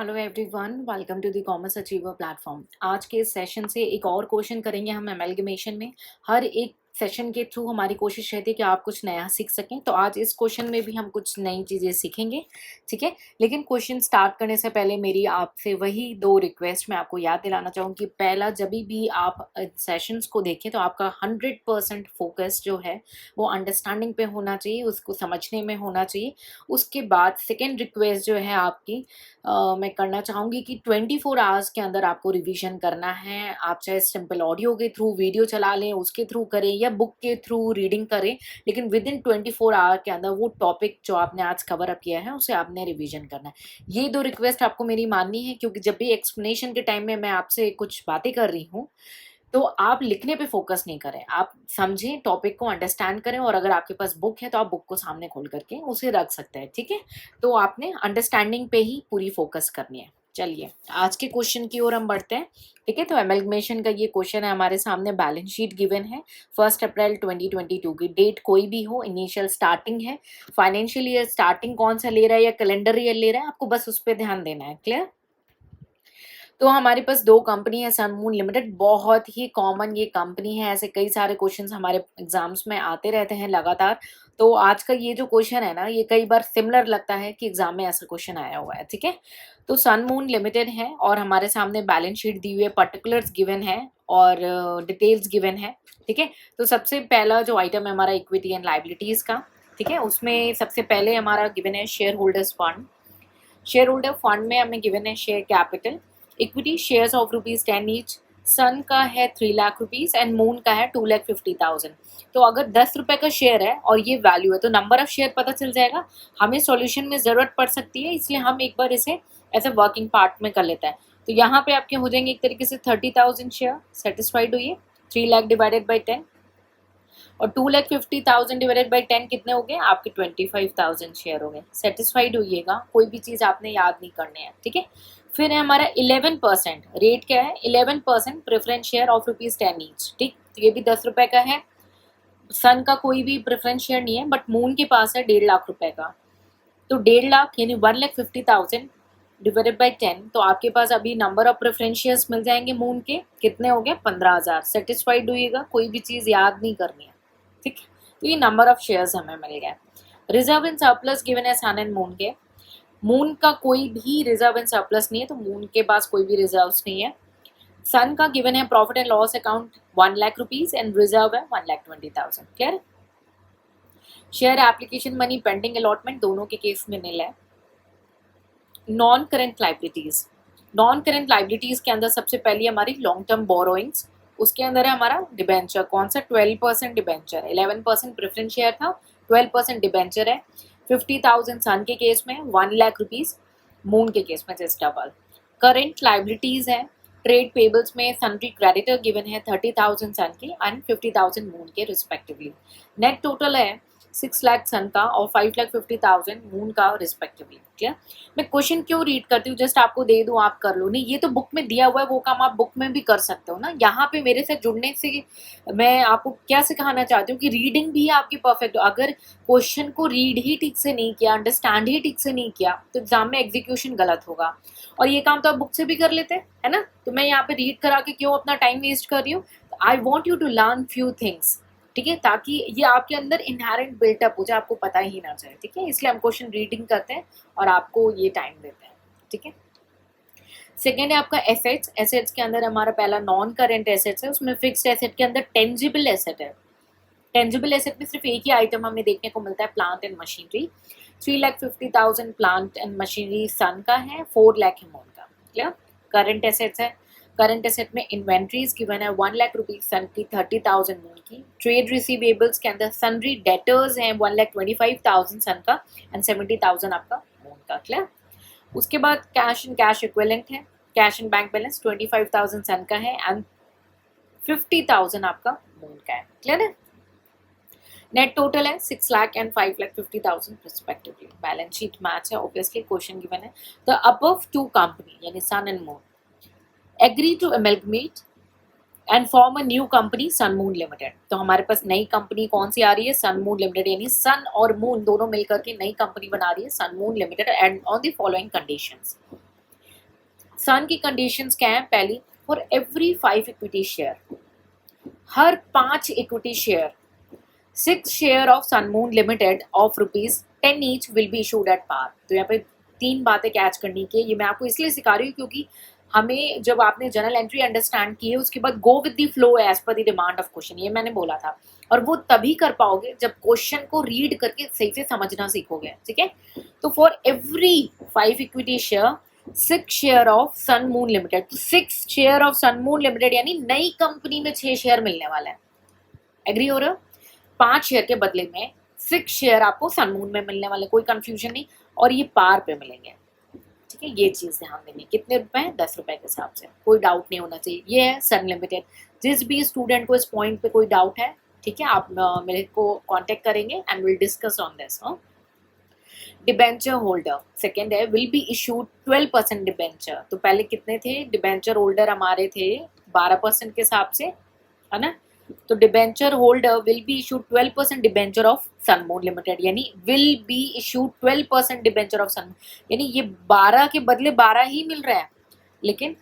Hello everyone, welcome to the commerce achiever platform. आज के इस सेशन से एक और क्वेश्चन करेंगे हम एमएलगमेशन में। हर एक सेशन के थ्रू हमारी कोशिश रहती है कि आप कुछ नया सीख सकें। तो आज इस क्वेश्चन में भी हम कुछ नई चीज़ें सीखेंगे, ठीक है। लेकिन क्वेश्चन स्टार्ट करने से पहले मेरी आपसे वही दो रिक्वेस्ट मैं आपको याद दिलाना चाहूँगी कि पहला, जब भी आप सेशंस को देखें तो आपका 100% फोकस जो है वो अंडरस्टैंडिंग पे होना चाहिए, उसको समझने में होना चाहिए। उसके बाद सेकेंड रिक्वेस्ट जो है आपकी, मैं करना चाहूँगी कि 24 आवर्स के अंदर आपको रिवीजन करना है। आप चाहे सिंपल ऑडियो के थ्रू वीडियो चला लें, उसके थ्रू करें या बुक के थ्रू रीडिंग करें, लेकिन विद इन 24 आवर के अंदर वो टॉपिक जो आपने आज कवर अप किया है उसे आपने रिवीजन करना है। ये दो रिक्वेस्ट आपको मेरी माननी है, क्योंकि जब भी एक्सप्लेनेशन के टाइम में मैं आपसे कुछ बातें कर रही हूँ तो आप लिखने पे फोकस नहीं करें, आप समझें, टॉपिक को अंडरस्टैंड करें। और अगर आपके पास बुक है तो आप बुक को सामने खोल करके उसे रख सकते हैं, ठीक है। तो आपने अंडरस्टैंडिंग पे ही पूरी फोकस करनी है। चलिए आज के क्वेश्चन की ओर हम बढ़ते हैं, ठीक है। तो एमएलगमेशन का ये क्वेश्चन है हमारे सामने। बैलेंस शीट गिवन है 1 अप्रैल 2022 की। डेट कोई भी हो, इनिशियल स्टार्टिंग है, फाइनेंशियल ईयर स्टार्टिंग कौन सा ले रहा है या कैलेंडर ईयर ले रहा है, आपको बस उस पर ध्यान देना है। क्लियर। तो हमारे पास दो कंपनी है, सन मून लिमिटेड। बहुत ही कॉमन ये कंपनी है, ऐसे कई सारे क्वेश्चंस हमारे एग्जाम्स में आते रहते हैं लगातार। तो आज का ये जो क्वेश्चन है ना, ये कई बार सिमिलर लगता है कि एग्जाम में ऐसा क्वेश्चन आया हुआ है, ठीक है। तो सन मून लिमिटेड है और हमारे सामने बैलेंस शीट दी हुई है, पर्टिकुलर्स गिवन है और डिटेल्स गिवन है, ठीक है। तो सबसे पहला जो आइटम है हमारा इक्विटी एंड लाइबिलिटीज का, ठीक है। उसमें सबसे पहले हमारा गिवन है shareholders fund. Shareholder fund में हमें गिवन है share capital, equity shares of ₹10 each. Sun का है 3 लाख रुपीज एंड मून का है 2,50,000। तो अगर 10 रुपए का शेयर है और ये वैल्यू है तो नंबर ऑफ शेयर पता चल जाएगा। हमें सॉल्यूशन में जरूरत पड़ सकती है, इसलिए हम एक बार इसे ऐसे वर्किंग पार्ट में कर लेते हैं। तो यहाँ पे आपके हो जाएंगे एक तरीके से 30,000 शेयर। सेटिस्फाइड हुई है। 3 लाख डिवाइडेड बाई 10 और 2,50,000 डिवाइडेड बाई 10 कितने हो गए आपके? 25,000 शेयर हो गए। सेटिस्फाइड होइएगा, कोई भी चीज़ आपने याद नहीं करनी है, ठीक है। फिर है हमारा 11%। रेट क्या है? 11% प्रेफरेंस शेयर ऑफ ₹10 ईच, ठीक। तो ये भी 10 रुपए का है। सन का कोई भी प्रेफरेंस शेयर नहीं है, बट मून के पास है 1.5 लाख रुपए का। तो 1.5 लाख यानी 1,50,000 डिवाइडेड बाई 10, तो आपके पास अभी नंबर ऑफ प्रेफरेंस शेयर्स मिल जाएंगे मून के। कितने हो गए? 15,000। सेटिस्फाइड हुइएगा, कोई भी चीज़ याद नहीं करनी है, ठीक है। तो ये नंबर ऑफ शेयर्स हमें मिल गए। रिजर्व एंड सरप्लस गिवन है सन एंड मून के। मून का कोई भी रिजर्व एंड सरप्लस नहीं है, तो मून के पास कोई भी रिजर्व्स नहीं है। सन का गिवन है profit and loss account 1 lakh rupees and reserve है 1,20,000। Clear. Share application money pending allotment दोनों के केस में नील है। Non current liabilities. Non current liabilities के अंदर सबसे पहली हमारी लॉन्ग टर्म बोरोइंग्स। उसके अंदर है हमारा डिबेंचर। कौन सा? 12% डिबेंचर। 11% प्रेफरेंस शेयर था, 12% डिबेंचर है। 50,000 सन के केस में, 1 लाख रुपीज मून के केस में जस्ट डबल। करेंट लाइबिलिटीज है ट्रेड पेबल्स में सन्ड्री क्रेडिटर गिवन है 30,000 सन के एंड 50,000 मून के रिस्पेक्टिवली। नेट टोटल है 6 लाख सन का और 5,50,000 मून का रिस्पेक्टिवली। क्लियर। मैं क्वेश्चन क्यों रीड करती हूँ? जस्ट आपको दे दूँ, आप कर लो। नहीं, ये तो बुक में दिया हुआ है, वो काम आप बुक में भी कर सकते हो ना। यहाँ पे मेरे से जुड़ने से मैं आपको क्या सिखाना चाहती हूँ कि रीडिंग भी आपकी परफेक्ट हो। अगर क्वेश्चन को रीड ही ठीक से नहीं किया, अंडरस्टैंड ही ठीक से नहीं किया, तो एग्जाम में एग्जीक्यूशन गलत होगा। और ये काम तो आप बुक से भी कर लेते हैं, है ना। तो मैं यहाँ पे रीड करा के क्यों अपना टाइम वेस्ट कर रही हूँ? I want you to learn few things, ठीक है, ताकि ये आपके अंदर इनहेरेंट बिल्टअप हो जाए, आपको पता ही ना जाए, ठीक है। इसलिए हम क्वेश्चन रीडिंग करते हैं और आपको ये टाइम देते हैं, ठीक है। सेकेंड है आपका एसेट्स। एसेट्स के अंदर हमारा पहला नॉन करेंट एसेट्स है, उसमें फिक्स्ड एसेट के अंदर टेंजिबल एसेट है। टेंजिबल एसेट में सिर्फ एक ही आइटम हमें देखने को मिलता है, plant and machinery. 3,50,000 plant and machinery Sun का है, 4 लाख है मून का। क्लियर। करंट एसेट्स है। करंट एसेट में इन्वेंट्रीज गिवन है 1 लाख रुपीज सन की, 30,000 मून की। ट्रेड रिसीवेबल्स के अंदर सन्ड्री डेटर्स हैं 1,25,000 सन का एंड 70,000 आपका मून का। क्लियर। उसके बाद कैश एंड कैश इक्विवेलेंट है। कैश एंड बैंक बैलेंस 25,000 सन का है एंड 50,000 आपका मून का है। क्लियर है। नेट टोटल है 6 lakh and 5,50,000 respectively. Balance sheet match है, ऑब्वियसली क्वेश्चन गिवन है। द अबव टू कंपनी यानी Sun and Moon agree to amalgamate and form a new company Sun Moon limited. तो हमारे पास नई कंपनी कौन सी आ रही है? सन मून लिमिटेड, यानी सन और मून दोनों मिलकर के नई कंपनी बना रही है Sun Moon limited and on the following conditions. Sun की कंडीशंस क्या है? पहली, फॉर एवरी 5 इक्विटी शेयर, हर 5 equity share 6 share of Sun Moon limited of ₹10 each will be issued at par. तो यहाँ पे 3 बातें कैच करनी की, ये मैं आपको इसलिए सिखा रही हूँ क्योंकि हमें जब आपने जर्नल एंट्री अंडरस्टैंड की है उसके बाद go with the flow as per the demand of question, ये मैंने बोला था। और वो तभी कर पाओगे जब क्वेश्चन को रीड करके सही से समझना सीखोगे, ठीक है। तो for every 5 equity share 6 share of Sun Moon limited, तो 6 शेयर ऑफ सनमून लिमिटेड यानी नई कंपनी में 6 शेयर मिलने वाला है। एग्री हो रहे हो? 5 शेयर के बदले में 6 शेयर आपको सनमून में मिलने वाले, कोई कंफ्यूजन नहीं, और ये पार पे मिलेंगे, ठीक है। ये चीज ध्यान देंगे। कितने रुपए? 10 रुपए के हिसाब से, कोई डाउट नहीं होना चाहिए। ये है सन लिमिटेड। जिस भी स्टूडेंट को इस पॉइंट पे कोई डाउट है, ठीक है, आप मेरे को कांटेक्ट करेंगे and will discuss on this. Debenture holder second है, विल बी इशूड 12% डिबेंचर। तो पहले कितने थे डिबेंचर होल्डर? हमारे थे 12% के हिसाब से, है ना। तो debenture holder will be issued 12% debenture of Sun Moon limited, यानी will be issued 12% debenture of Sun Moon, यानी ये 12 के बदले 12 ही मिल रहा है, लेकिन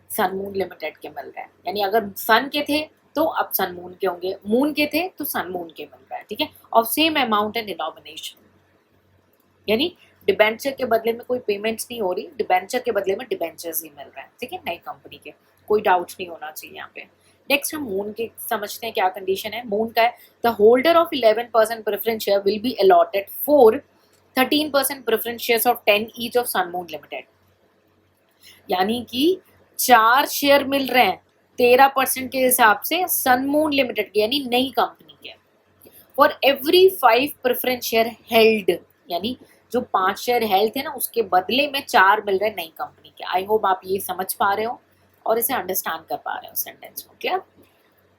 सनमून लिमिटेड के मिल रहा है। यानी अगर सन के थे तो अब सनमून के होंगे, मून के थे तो सनमून के मिल रहा है, ठीक है। Of same amount and denomination, यानी डिबेंचर के बदले में कोई पेमेंट्स नहीं हो रही, डिबेंचर के बदले में डिबेंचर्स ही मिल रहा है, ठीक है, नई कंपनी के। कोई डाउट नहीं होना चाहिए यहाँ पे। नेक्स्ट हम मून के समझते हैं क्या कंडीशन है। मून का है, the holder of 11% preference share will be allotted for 13% preference shares of 10 each of Sun Moon limited, यानी कि 4 शेयर मिल रहे हैं 13% के हिसाब से सनमून लिमिटेड के, यानी नई कंपनी के। For every 5 preference share held, यानी जो 5 शेयर हेल्ड थे ना उसके बदले में 4 मिल रहे हैं नई कंपनी के। आई होप आप ये समझ पा रहे हो और इसे अंडरस्टैंड कर पा रहे हो सेंटेंस को, clear.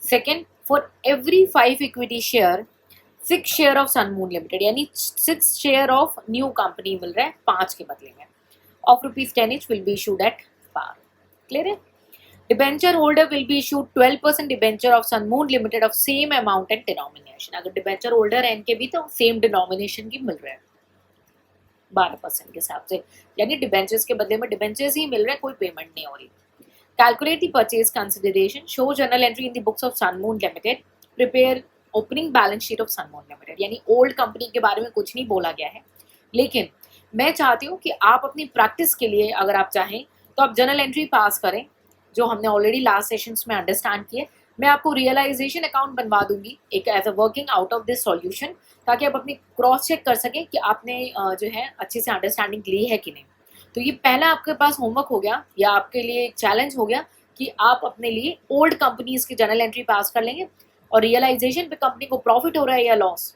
Second, for every 5 equity share 6 share of Sun Moon limited, यानी 6 शेयर ऑफ न्यू कंपनी मिल रहा है 5 के बदले में, of ₹10 each will be issued at par, clear है। Debenture holder will be issued 12% debenture of Sun Moon limited of same amount and denomination. अगर debenture holder है इनके भी तो सेम डिनोमिनेशन की मिल रहा है 12% के हिसाब से, यानी डिबेंचर्स के बदले में डिबेंचर्स ही मिल रहे हैं, कोई पेमेंट नहीं हो रही। Calculate the purchase consideration. Show journal entry in the books of Sunmoon Limited. Prepare opening balance sheet of Sunmoon Limited. यानी ओल्ड कंपनी के बारे में कुछ नहीं बोला गया है, लेकिन मैं चाहती हूँ कि आप अपनी प्रैक्टिस के लिए अगर आप चाहें तो आप जर्नल एंट्री पास करें, जो हमने ऑलरेडी लास्ट सेशंस में अंडरस्टैंड किए। मैं आपको रियलाइजेशन अकाउंट बनवा दूंगी एक as a working out of this solution, ताकि आप अपनी क्रॉस चेक कर सकें कि आपने जो है अच्छे से अंडरस्टैंडिंग ली है कि नहीं। तो ये पहला आपके पास होमवर्क हो गया या आपके लिए एक चैलेंज हो गया कि आप अपने लिए ओल्ड कंपनीज की जर्नल एंट्री पास कर लेंगे और रियलाइजेशन पे कंपनी को प्रॉफिट हो रहा है या लॉस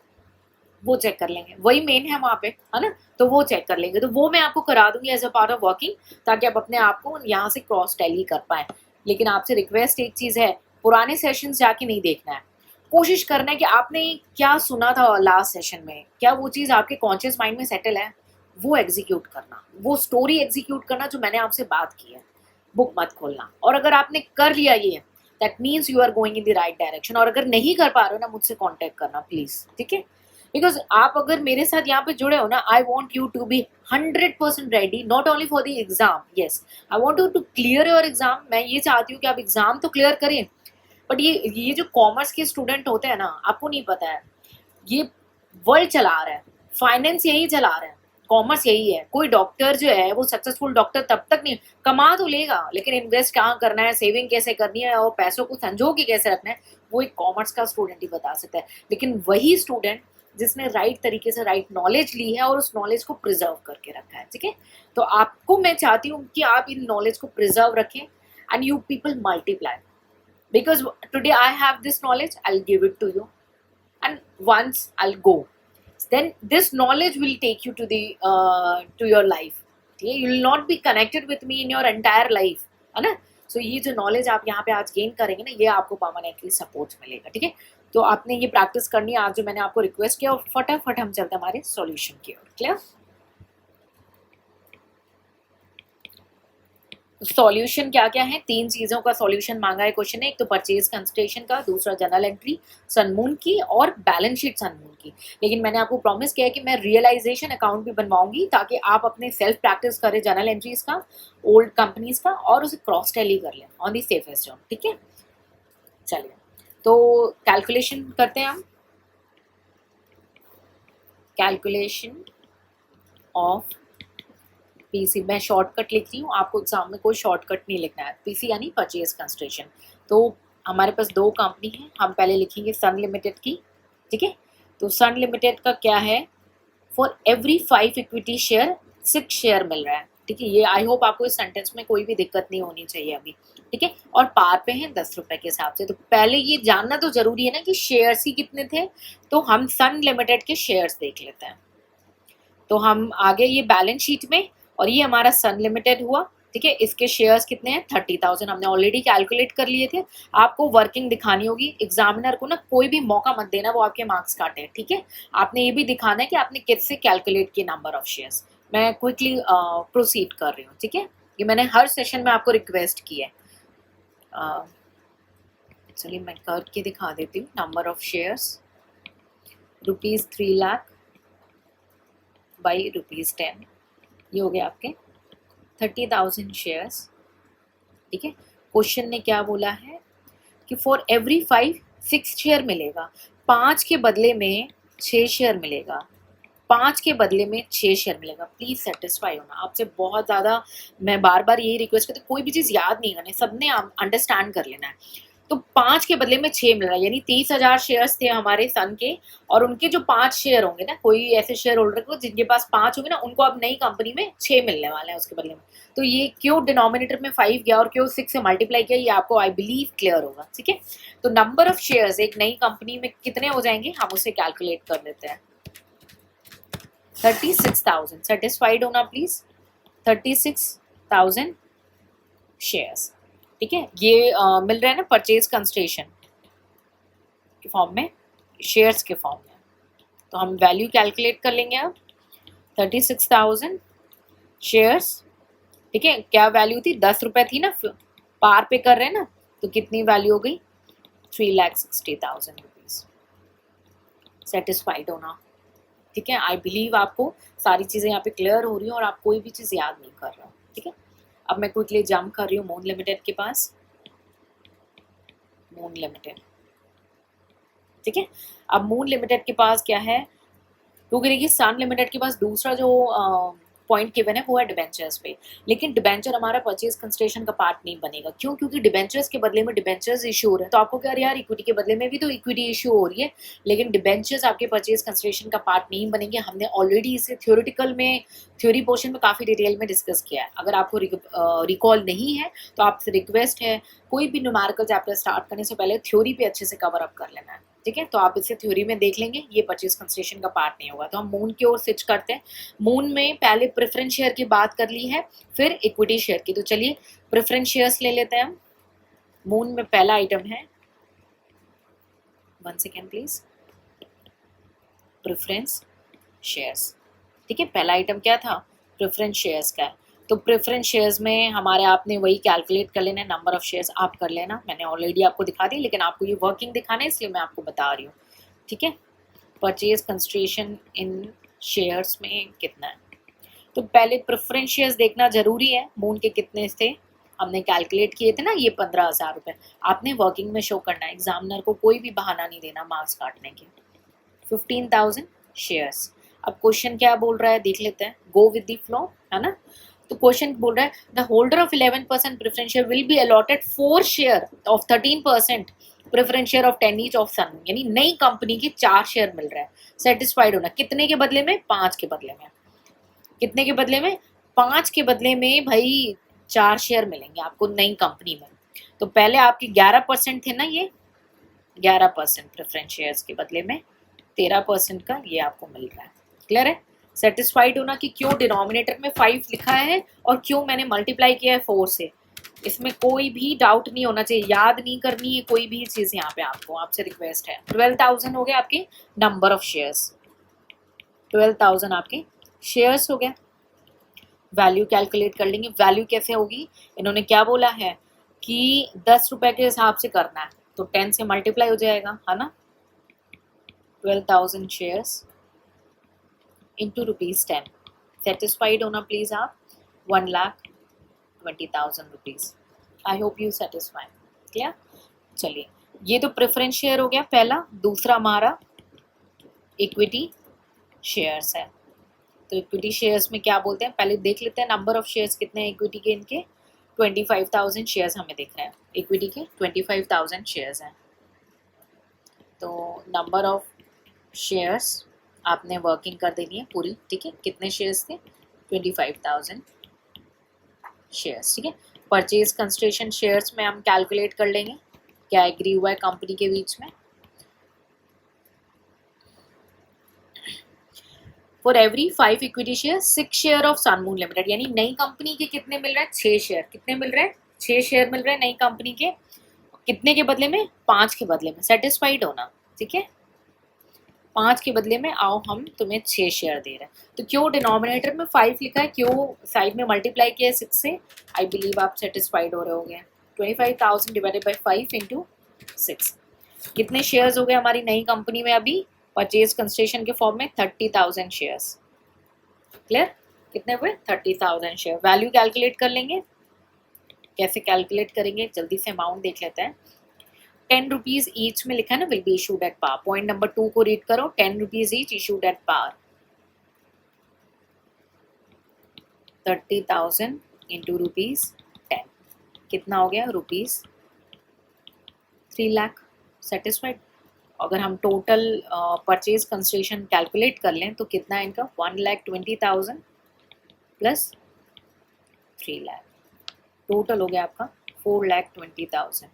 वो चेक कर लेंगे, वही मेन है वहाँ पे, है ना। तो वो चेक कर लेंगे, तो वो मैं आपको करा दूंगी as a part of working, ताकि आप अपने आप को यहाँ से क्रॉस टैली कर पाए। लेकिन आपसे रिक्वेस्ट एक चीज़ है, पुराने सेशन जाके नहीं देखना है, कोशिश करना है कि आपने क्या सुना था लास्ट सेशन में, क्या वो चीज़ आपके कॉन्शियस माइंड में सेटल है, वो एग्जीक्यूट करना, वो स्टोरी एग्जीक्यूट करना जो मैंने आपसे बात की है। बुक मत खोलना। और अगर आपने कर लिया ये, that means you are going in the right direction. और अगर नहीं कर पा रहे हो ना, मुझसे कॉन्टेक्ट करना प्लीज, ठीक है। बिकॉज आप अगर मेरे साथ यहाँ पे जुड़े हो ना, I want you to be 100% ready, not only for the exam, yes I want you to clear your exam. मैं ये चाहती हूँ कि आप एग्जाम तो क्लियर करें, बट ये जो कॉमर्स के स्टूडेंट होते हैं ना, आपको नहीं पता है, ये वर्ल्ड चला रहा है, फाइनेंस यही चला रहा है, कॉमर्स यही है। कोई डॉक्टर जो है वो सक्सेसफुल डॉक्टर तब तक नहीं, कमा तो लेगा लेकिन इन्वेस्ट कहाँ करना है, सेविंग कैसे करनी है और पैसों को संजो के कैसे रखना है, वो एक कॉमर्स का स्टूडेंट ही बता सकता है। लेकिन वही स्टूडेंट जिसने राइट तरीके से राइट नॉलेज ली है और उस नॉलेज को प्रिजर्व करके रखा है, ठीक है। तो आपको मैं चाहती हूँ कि आप इन नॉलेज को प्रिजर्व रखें and you people multiply, because today I have this knowledge, I'll give it to you, and once I'll go, then this knowledge will take you to your life, ठीक है। You will not be connected with me in your entire life, है ना। सो ये जो knowledge आप यहाँ पे आज गेन करेंगे ना, ये आपको परमानेंटली सपोर्ट मिलेगा, ठीक है। तो आपने ये प्रैक्टिस करनी है आज जो मैंने आपको रिक्वेस्ट किया, और फटाफट हम चलते हैं हमारे सॉल्यूशन की ओर, क्लियर। सॉल्यूशन क्या क्या है, 3 चीज़ों का सॉल्यूशन मांगा है क्वेश्चन ने। एक तो परचेज कंसिडरेशन का, दूसरा जर्नल एंट्री सनमून की, और बैलेंस शीट सनमून की। लेकिन मैंने आपको प्रॉमिस किया है कि मैं रियलाइजेशन अकाउंट भी बनवाऊंगी ताकि आप अपने सेल्फ प्रैक्टिस करें जर्नल एंट्रीज का, ओल्ड कंपनीज का, और उसे क्रॉस टैली कर लें ऑन दी सेफेस्ट जॉब। ठीक है, चलिए तो कैलकुलेशन करते हैं हम। कैलकुलेशन ऑफ पीसी, मैं शॉर्टकट लिख रही हूँ, आपको एग्जाम में कोई शॉर्टकट नहीं लिखना है। पीसी यानी परचेज कंसिडरेशन। तो हमारे पास 2 कंपनी है, हम पहले लिखेंगे सन लिमिटेड की। ठीक है, तो सन लिमिटेड का क्या है, for every 5 equity share 6 share मिल रहा है। ठीक है, ये आई होप आपको इस सेंटेंस में कोई भी दिक्कत नहीं होनी चाहिए अभी। ठीक है, और पार पे हैं 10 रुपए के हिसाब से। तो पहले ये जानना तो जरूरी है ना कि शेयर्स ही कितने थे, तो हम सन लिमिटेड के शेयर्स देख लेते हैं। तो हम आगे ये बैलेंस शीट में, और ये हमारा सन लिमिटेड हुआ। ठीक है, इसके शेयर्स कितने हैं, 30,000 हमने ऑलरेडी कैलकुलेट कर लिए थे। आपको वर्किंग दिखानी होगी एग्जामिनर को ना, कोई भी मौका मत देना वो आपके मार्क्स काटे। ठीक है, आपने ये भी दिखाना है कि आपने किससे कैलकुलेट किए नंबर ऑफ शेयर्स। मैं क्विकली प्रोसीड कर रही हूँ। ठीक है, ये मैंने हर सेशन में आपको रिक्वेस्ट की है। चलिए मैं करके दिखा देती हूँ। Number of shares ₹3 lakh by ₹10, ये हो गया आपके 30,000 शेयर्स। ठीक है, क्वेश्चन ने क्या बोला है कि फॉर एवरी 5 6 शेयर मिलेगा, 5 के बदले में 6 शेयर मिलेगा, 5 के बदले में 6 शेयर मिलेगा। प्लीज सेटिस्फाई होना, आपसे बहुत ज़्यादा मैं बार बार यही रिक्वेस्ट करती हूँ, कोई भी चीज़ याद नहीं करनी, सबने अंडरस्टैंड कर लेना है। तो 5 के बदले में 6 मिल रहा है, यानी 30,000 शेयर्स थे हमारे सन के, और उनके जो 5 शेयर होंगे ना, कोई ऐसे शेयर होल्डर को जिनके पास 5 होंगे ना, उनको अब नई कंपनी में 6 मिलने वाले हैं उसके बदले में। तो ये क्यों डिनोमिनेटर में 5 गया और क्यों 6 से मल्टीप्लाई किया, ये आपको आई बिलीव क्लियर होगा। ठीक है, तो नंबर ऑफ शेयर्स एक नई कंपनी में कितने हो जाएंगे, हम उसे कैलकुलेट कर लेते हैं। 36,000, सेटिस्फाइड होना प्लीज। 36,000 शेयर्स। ठीक है, ये मिल रहा है ना परचेज कंसिडरेशन के फॉर्म में, शेयर्स के फॉर्म में। तो हम वैल्यू कैलकुलेट कर लेंगे अब। 36,000 शेयर्स। ठीक है, क्या वैल्यू थी, 10 रुपए थी ना, पार पे कर रहे हैं ना, तो कितनी वैल्यू हो गई, 3,60,000 रुपीज। सेटिस्फाइड होना। ठीक है, आई बिलीव आपको सारी चीज़ें यहाँ पे क्लियर हो रही हैं और आप कोई भी चीज़ याद नहीं कर रहे हो। ठीक है, अब मैं क्विकली जंप कर रही हूँ मून लिमिटेड के पास। मून लिमिटेड, ठीक है, अब मून लिमिटेड के पास क्या है, क्योंकि देखिए सन लिमिटेड के पास दूसरा जो पॉइंट गिवन है वो है डिबेंचर्स पे। लेकिन डिबेंचर हमारा परचेज कंसिडरेशन का पार्ट नहीं बनेगा। क्यों, क्योंकि डिबेंचर्स के बदले में डिबेंचर्स इशू हो रहे हैं। तो आपको क्या यार, इक्विटी के बदले में भी तो इक्विटी इशू हो रही है, लेकिन डिबेंचर्स आपके परचेज कंसिडरेशन का पार्ट नहीं बनेंगे। हमने ऑलरेडी इसे थ्योरेटिकल में, थ्योरी पोर्शन में काफ़ी डिटेल में डिस्कस किया है। अगर आपको रिकॉल नहीं है तो आपसे रिक्वेस्ट है, कोई भी न्यूमेरिकल चैप्टर स्टार्ट करने से पहले थ्योरी पे अच्छे से कवर अप कर लेना है। ठीक है, तो आप इसे थ्योरी में देख लेंगे, ये परचेज कंसिडरेशन का पार्ट नहीं होगा। तो हम मून की ओर स्विच करते हैं। मून में पहले प्रेफरेंस शेयर की बात कर ली है, फिर इक्विटी शेयर की। तो चलिए प्रेफरेंस शेयर्स ले लेते हैं हम। मून में पहला आइटम है, 1 सेकेंड प्लीज, प्रेफरेंस शेयर्स। ठीक है, पहला आइटम क्या था, प्रेफरेंस शेयर्स का है। तो प्रेफरेंस शेयर्स में हमारे आपने वही कैलकुलेट कर लेना है, नंबर ऑफ शेयर्स आप कर लेना, मैंने ऑलरेडी आपको दिखा दी, लेकिन आपको ये वर्किंग दिखाना है इसलिए मैं आपको बता रही हूँ। ठीक है, परचेज कंसिडरेशन इन शेयर्स में कितना है, तो पहले प्रेफरेंस शेयर्स देखना जरूरी है। मून के कितने थे हमने कैलकुलेट किए थे ना, ये 15,000 रुपये। आपने वर्किंग में शो करना है, एग्जामिनर को कोई भी बहाना नहीं देना मार्क्स काटने के। 15,000 शेयर्स। अब क्वेश्चन क्या बोल रहा है देख लेते हैं, गो विद द फ्लो, है ना। तो क्वेश्चन बोल रहा है the holder of 11% preference share will be allotted 4 share of 13% preference share of 10 each of Sun, यानी नई कंपनी के 4 शेयर मिल रहा है। सेटिस्फाइड होना, कितने के बदले में, 5 के बदले में। कितने के बदले में, 5 के बदले में भाई 4 शेयर मिलेंगे आपको नई कंपनी में। तो पहले आपके 11% थे ना, ये 11% प्रेफरेंस शेयर्स के बदले में 13% का ये आपको मिल रहा है। क्लियर है, सेटिस्फाइड होना कि क्यों डिनोमिनेटर में 5 लिखा है और क्यों मैंने मल्टीप्लाई किया है 4 से। इसमें कोई भी डाउट नहीं होना चाहिए, याद नहीं करनी है कोई भी चीज़ यहाँ पे आपको, आपसे रिक्वेस्ट है। 12,000 हो गए आपके नंबर ऑफ शेयर्स, 12,000 आपके शेयर्स हो गए। वैल्यू कैलकुलेट कर लेंगे। वैल्यू कैसे होगी, इन्होंने क्या बोला है कि 10 रुपए के हिसाब से करना है, तो 10 से मल्टीप्लाई हो जाएगा, है ना। 12,000 शेयर्स इंटू ₹10। सेटिस्फाइड होना प्लीज आप। 1,20,000 rupees. I hope you satisfied. Clear. चलिए, ये तो प्रेफरेंस शेयर हो गया पहला। दूसरा हमारा इक्विटी शेयर्स है। तो इक्विटी शेयर्स में क्या बोलते हैं, पहले देख लेते हैं नंबर ऑफ शेयर्स कितने हैं इक्विटी के। इनके 25,000 शेयर्स हमें दिख रहे हैं, इक्विटी के 25,000 शेयर्स हैं। तो नंबर ऑफ शेयर्स आपने वर्किंग कर देनी है पूरी, ठीक है। कितने शेयर्स थे, 25,000 शेयर्स, ठीक है। परचेज कंसिडरेशन शेयर्स में हम कैलकुलेट कर लेंगे क्या एग्री हुआ है कंपनी के बीच में। For every 5 equity share 6 share of Sun Moon limited, यानी नई कंपनी के कितने मिल रहे हैं, 6 शेयर। कितने मिल रहे हैं, 6 शेयर मिल रहे हैं नई कंपनी के। कितने के बदले में, 5 के बदले में। सेटिस्फाइड होना, ठीक है। 5 के बदले में आओ हम तुम्हें 6 शेयर दे रहे हैं। तो क्यों डिनोमिनेटर में 5 लिखा है, क्यों साइड में मल्टीप्लाई किया है 6 से। आई बिलीव आप सेटिस्फाइड हो रहे होंगे। 25,000 डिवाइडेड बाई 5 इंटू 6। कितने शेयर्स हो गए हमारी नई कंपनी में अभी परचेज कंसिडरेशन के फॉर्म में, 30,000 शेयर्स। क्लियर। कितने हुए, 30,000 शेयर। वैल्यू कैलकुलेट कर लेंगे। कैसे कैलकुलेट करेंगे, जल्दी से अमाउंट देख लेते हैं। 10 रुपीज ईच में लिखा है ना, will be issued at par. Point number 2 को रीड करो, 10 rupees each issued at par. 30,000 into ₹10 कितना हो गया, ₹3 लाख। सेटिस्फाइड। अगर हम टोटल परचेज कंसिडरेशन कैलकुलेट कर लें तो कितना है इनका, 1,20,000 प्लस 3 लाख, टोटल हो गया आपका 4,20,000।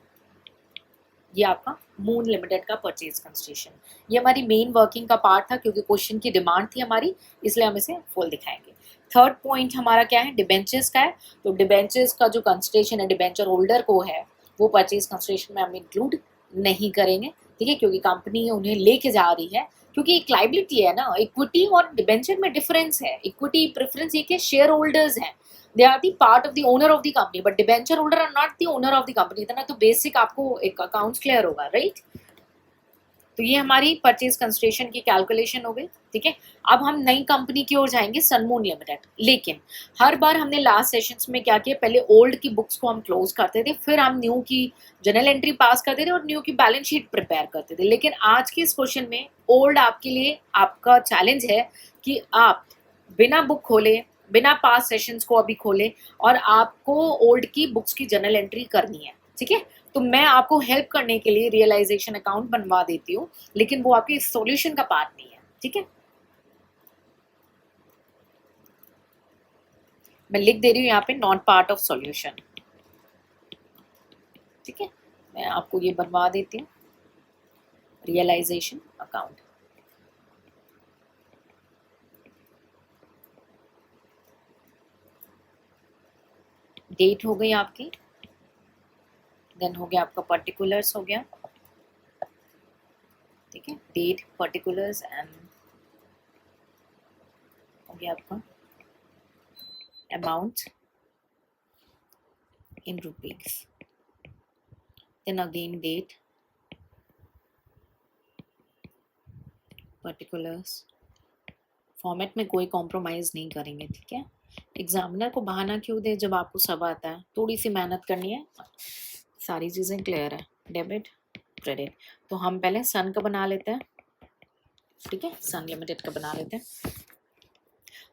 ये आपका मून लिमिटेड का परचेज कंसिडरेशन। ये हमारी मेन वर्किंग का पार्ट था, क्योंकि क्वेश्चन की डिमांड थी हमारी, इसलिए हम इसे फुल दिखाएंगे। थर्ड पॉइंट हमारा क्या है, डिबेंचर्स का है। तो डिबेंचर्स का जो कंसिडरेशन है डिबेंचर होल्डर को है, वो परचेज कंसिडरेशन में हम इंक्लूड नहीं करेंगे, ठीक है। क्योंकि कंपनी उन्हें लेके जा रही है, क्योंकि एक लाइबिलिटी है ना। इक्विटी और डिबेंचर में डिफरेंस है। इक्विटी प्रेफरेंस ये कि शेयर होल्डर्स हैं, they are the part of the owner of the company, but debenture holder are not the owner of the company. इतना तो बेसिक आपको एक अकाउंट्स क्लियर होगा, राइट। तो ये हमारी परचेज कंसिडरेशन की कैलकुलेशन हो गई, ठीक है। अब हम नई कंपनी की ओर जाएंगे, सनमून लिमिटेड। लेकिन हर बार हमने लास्ट सेशंस में क्या किया, पहले ओल्ड की बुक्स को हम क्लोज करते थे, फिर हम न्यू की जर्नल एंट्री पास करते थे और न्यू की बैलेंस शीट प्रिपेयर करते थे। लेकिन आज के इस क्वेश्चन में ओल्ड आपके लिए आपका चैलेंज है कि आप बिना बुक खोले, बिना पास सेशंस को अभी खोले, और आपको ओल्ड की बुक्स की जर्नल एंट्री करनी है, ठीक है। तो मैं आपको हेल्प करने के लिए रियलाइजेशन अकाउंट बनवा देती हूँ, लेकिन वो आपके सॉल्यूशन का पार्ट नहीं है, ठीक है। मैं लिख दे रही हूँ यहाँ पे, नॉट पार्ट ऑफ सॉल्यूशन, ठीक है। मैं आपको ये बनवा देती हूँ, रियलाइजेशन अकाउंट। डेट हो गई आपकी, देन हो गया आपका पर्टिकुलर्स हो गया, ठीक है। डेट, पर्टिकुलर्स एंड हो गया आपका amount in rupees, then again date, particulars. Format में कोई कॉम्प्रोमाइज़ नहीं करेंगे, ठीक है। एग्जामिनर को बहाना क्यों दे जब आपको सब आता है, थोड़ी सी मेहनत करनी है, सारी चीज़ें क्लियर है। Debit, credit. तो हम पहले सन का बना लेते हैं, ठीक है। सन लिमिटेड का बना लेते हैं।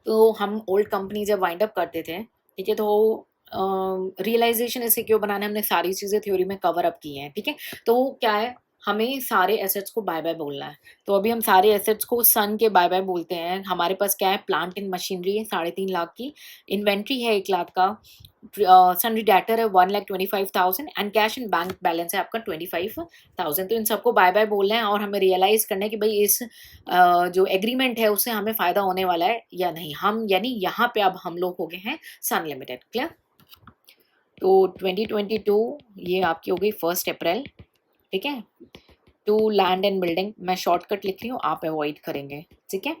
तो हम ओल्ड कंपनी जब वाइंड अप करते थे, ठीक है, तो रियलाइजेशन इसे क्यों बनाना है, हमने सारी चीज़ें थ्योरी में कवर अप की हैं, ठीक है। तो क्या है, हमें सारे एसेट्स को बाय बाय बोलना है। तो अभी हम सारे एसेट्स को सन के बाय बाय बोलते हैं। हमारे पास क्या है, प्लांट एंड मशीनरी है 3.5 लाख की, इन्वेंट्री है 1 लाख का, सन्ड्री डेटर है 1,25,000 and cash and bank balance है आपका 25,000। तो इन सबको बाय बाय बोलना है, और हमें रियलाइज़ करना है कि भाई इस जो एग्रीमेंट है उससे हमें फ़ायदा होने वाला है या नहीं। हम यानी यहाँ पे अब हम लोग हो गए हैं सन लिमिटेड, क्लियर। तो 2022 ये आपकी हो गई 1 अप्रैल, ठीक है। टू लैंड एंड बिल्डिंग, मैं शॉर्टकट लिख रही हूँ, आप अवॉइड करेंगे, ठीक है।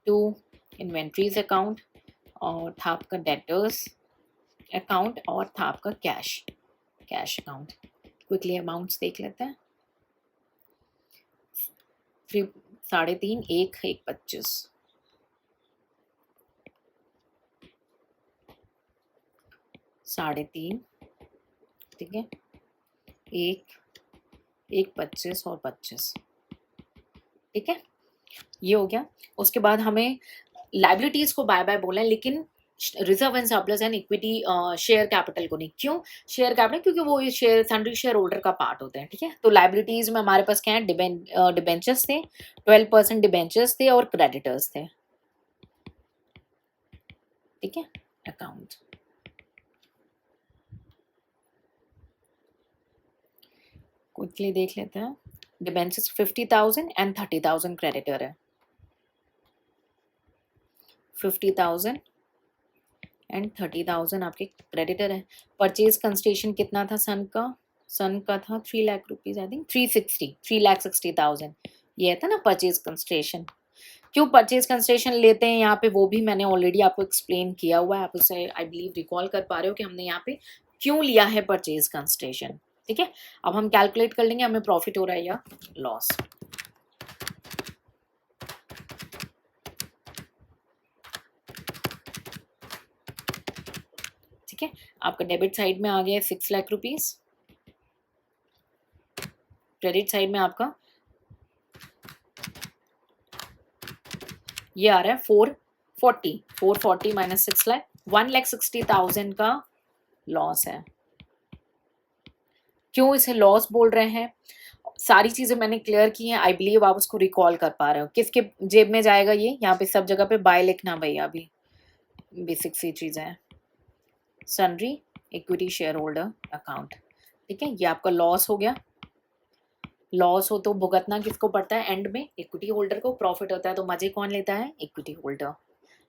टू इन्वेंट्रीज अकाउंट, और था आपका डेटर्स अकाउंट और था आपका कैश अकाउंट। क्विकली अमाउंट्स देख लेते हैं। 3.5, 1, 3.5, ठीक है, 1, 25 और 25, ठीक है, ये हो गया। उसके बाद हमें लाइबिलिटीज को बाय बाय बोला है, लेकिन reserve and surplus and equity share capital को नहीं। क्यों शेयर कैपिटल? क्योंकि वो शेयर सन्ड्री शेयर होल्डर का पार्ट होते हैं, ठीक है। तो लाइबिलिटीज में हमारे पास क्या है, डिबेंचर्स थे, 12% डिबेंचर्स थे और क्रेडिटर्स थे, ठीक है। अकाउंट क्विकली देख लेते हैं। डिबेंचर्स 50,000 एंड 30,000 क्रेडिटर है, 50,000 एंड 30,000 आपके क्रेडिटर है। परचेज कंस्ट्रेशन कितना था सन का था 3 लाख रुपीज, आई थिंक 3,60,000 ये था ना परचेज कंस्ट्रेशन। क्यों परचेज कंस्ट्रेशन लेते हैं यहाँ पे, वो भी मैंने ऑलरेडी आपको एक्सप्लेन किया हुआ है, आप उसे आई बिलीव रिकॉल कर पा रहे हो कि हमने यहाँ पे क्यों लिया है परचेज कंस्ट्रेशन, ठीक है। अब हम कैलकुलेट कर लेंगे हमें प्रॉफिट हो रहा है या लॉस। ठीक है, आपका डेबिट साइड में आ गया 6 लाख रुपीज, क्रेडिट साइड में आपका ये आ रहा है 440 माइनस 6 लाख, 1,60,000 का लॉस है। क्यों इसे लॉस बोल रहे हैं, सारी चीजें मैंने क्लियर की हैं, आई बिलीव आप उसको रिकॉल कर पा रहे हो। किसके जेब में जाएगा ये, यहाँ पे सब जगह पे बाय लिखना भैया, अभी बेसिक सी चीजें हैं। Sundry equity share holder account, ठीक है, ये आपका लॉस हो गया। लॉस हो तो भुगतना किसको पड़ता है एंड में, इक्विटी होल्डर को। प्रॉफिट होता है तो मजे कौन लेता है, इक्विटी होल्डर।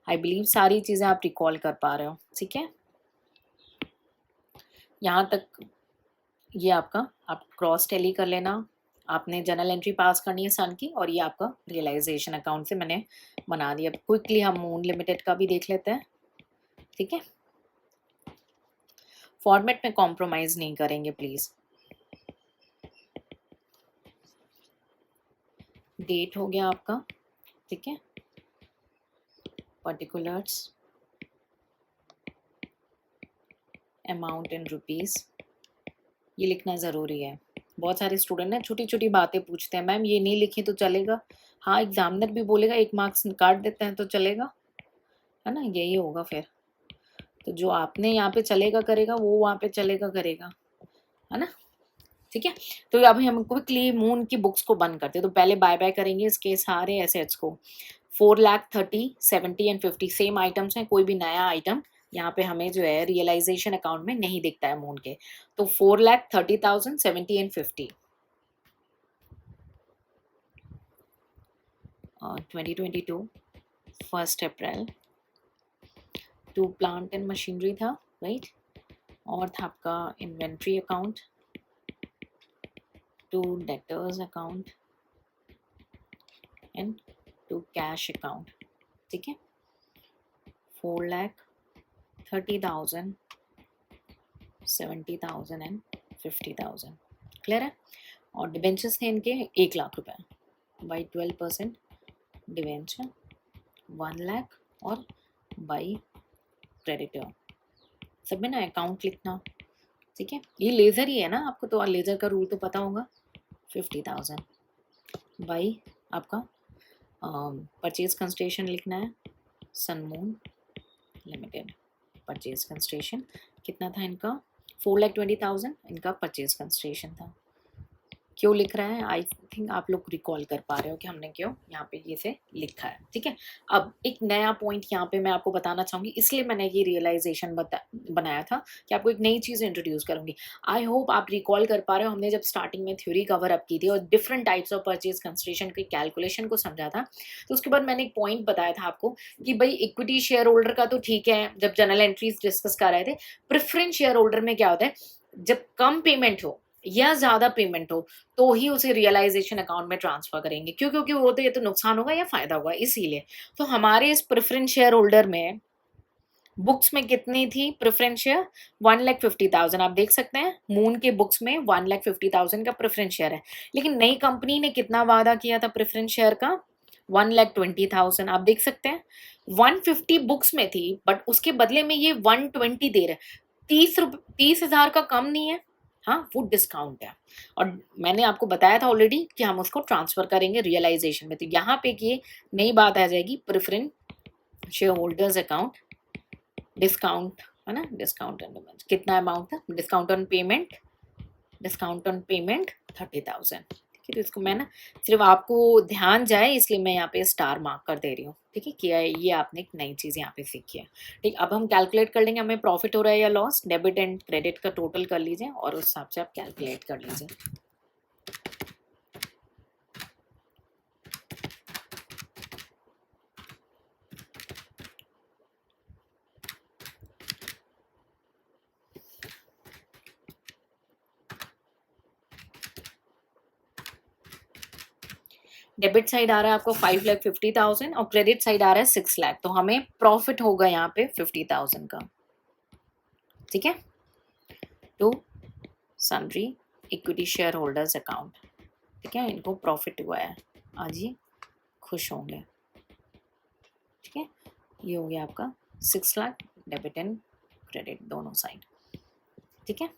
आई बिलीव सारी चीजें आप रिकॉल कर पा रहे हो, ठीक है। यहाँ तक ये आपका, आप क्रॉस टैली कर लेना, आपने जर्नल एंट्री पास करनी है सन की, और ये आपका रियलाइजेशन अकाउंट से मैंने बना दिया। क्विकली हम मून लिमिटेड का भी देख लेते हैं, ठीक है। फॉर्मेट में कॉम्प्रोमाइज नहीं करेंगे प्लीज। डेट हो गया आपका, ठीक है, पर्टिकुलर्स, अमाउंट इन रुपीज, ये लिखना ज़रूरी है। बहुत सारे स्टूडेंट ना छोटी छोटी बातें पूछते हैं, मैम ये नहीं लिखे तो चलेगा? हाँ, एग्जामिनर भी बोलेगा 1 मार्क्स काट देते हैं तो चलेगा, है ना, यही होगा फिर। तो जो आपने यहाँ पे चलेगा करेगा, वो वहाँ पे चलेगा करेगा, है ना, ठीक है। तो अभी हम क्विकली मून की बुक्स को बंद करते हैं। तो पहले बाय बाय करेंगे इसके सारे एसेट्स को। 4,30,000, 70 एंड 50 सेम आइटम्स हैं, कोई भी नया आइटम यहाँ पे हमें जो है रियलाइजेशन अकाउंट में नहीं दिखता है मून के। तो 4,30,000, 70 and 50, 2022 1 April, 2 plant and machinery था, राइट, और था आपका inventory account, 2 debtors account and 2 cash account, ठीक है। 4,30,000, 70,000 एंड 50,000, क्लियर है। और डिबेंचर्स थे इनके 1 लाख रुपए, बाई 12% डिबेंचर 1 लाख, और बाई क्रेडिटर। सब में ना अकाउंट लिखना, ठीक है। ये लेज़र ही है ना, आपको तो लेज़र का रूल तो पता होगा। 50,000 बाई आपका परचेज कंस्ट्रेशन लिखना है, सनमून लिमिटेड परचेज कंस्ट्रेशन कितना था इनका, 4,20,000 इनका परचेज कंस्ट्रेशन था। क्यों लिख रहा है, आई थिंक आप लोग रिकॉल कर पा रहे हो कि हमने क्यों यहाँ पे ये से लिखा है, ठीक है। अब एक नया पॉइंट यहाँ पे मैं आपको बताना चाहूँगी, इसलिए मैंने ये रियलाइजेशन बनाया था कि आपको एक नई चीज़ इंट्रोड्यूस करूँगी। आई होप आप रिकॉल कर पा रहे हो, हमने जब स्टार्टिंग में थ्योरी कवर अप की थी और different types of purchase concentration की कैलकुलेशन को समझा था, तो उसके बाद मैंने एक पॉइंट बताया था आपको कि भाई इक्विटी शेयर होल्डर का तो ठीक है, जब जनरल एंट्रीज डिस्कस कर रहे थे। प्रेफरेंस शेयर होल्डर में क्या होता है, जब कम पेमेंट हो या ज़्यादा पेमेंट हो तो ही उसे रियलाइजेशन अकाउंट में ट्रांसफर करेंगे। क्यों? क्योंकि वो तो ये तो नुकसान होगा या फ़ायदा होगा, इसीलिए। तो हमारे इस प्रेफरेंस शेयर होल्डर में बुक्स में कितनी थी प्रेफरेंस शेयर? 1,50,000। आप देख सकते हैं मून के बुक्स में 1,50,000 का प्रेफरेंस शेयर है, लेकिन नई कंपनी ने कितना वादा किया था प्रेफरेंस शेयर का? 1,20,000। आप देख सकते हैं 150 बुक्स में थी, बट उसके बदले में ये 120 दे रहे। 30,000 का कम नहीं है। हाँ, वो डिस्काउंट है। और मैंने आपको बताया था ऑलरेडी कि हम उसको ट्रांसफर करेंगे रियलाइजेशन में, तो यहाँ पे ये नई बात आ जाएगी, preference share holders account discount, है ना, डिस्काउंट कितना अमाउंट था, डिस्काउंट ऑन पेमेंट 30,000। ठीक है, तो इसको मैं ना सिर्फ आपको ध्यान जाए इसलिए मैं यहाँ पे स्टार मार्क कर दे रही हूँ। ठीक है, किया है, ये आपने एक नई चीज़ यहाँ पे सीखी है। ठीक, अब हम कैलकुलेट कर लेंगे हमें प्रॉफिट हो रहा है या लॉस, डेबिट एंड क्रेडिट का टोटल कर लीजिए और उस हिसाब से आप कैलकुलेट कर लीजिए। डेबिट साइड आ रहा है आपको 5,50,000 और क्रेडिट साइड आ रहा है 6 लाख, तो हमें प्रॉफिट होगा यहाँ पे 50,000 का। ठीक है, to sundry equity share holders account. ठीक है, इनको प्रॉफिट हुआ है, आज ये खुश होंगे। ठीक है, ये हो गया आपका 6 लाख डेबिट एंड क्रेडिट दोनों साइड। ठीक है,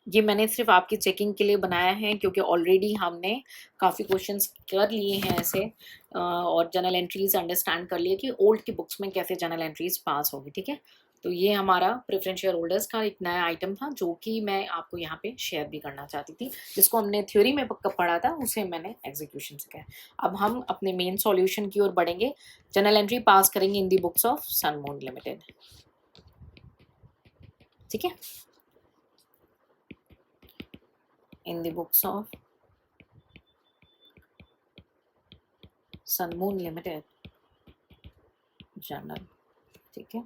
ये मैंने सिर्फ आपकी चेकिंग के लिए बनाया है क्योंकि ऑलरेडी हमने काफ़ी क्वेश्चंस कर लिए हैं ऐसे, और जर्नल एंट्रीज अंडरस्टैंड कर लिए कि ओल्ड की बुक्स में कैसे जर्नल एंट्रीज पास होगी। ठीक है, तो ये हमारा प्रेफरेंस शेयर होल्डर्स का एक नया आइटम था जो कि मैं आपको यहाँ पे शेयर भी करना चाहती थी, जिसको हमने थ्योरी में पक्का पढ़ा था उसे मैंने एग्जीक्यूशन से किया। अब हम अपने मेन सॉल्यूशन की ओर बढ़ेंगे। जर्नल एंट्री पास करेंगे in the books of Sun Moon limited. ठीक है, in the books of Sun Moon limited journal. ठीक है,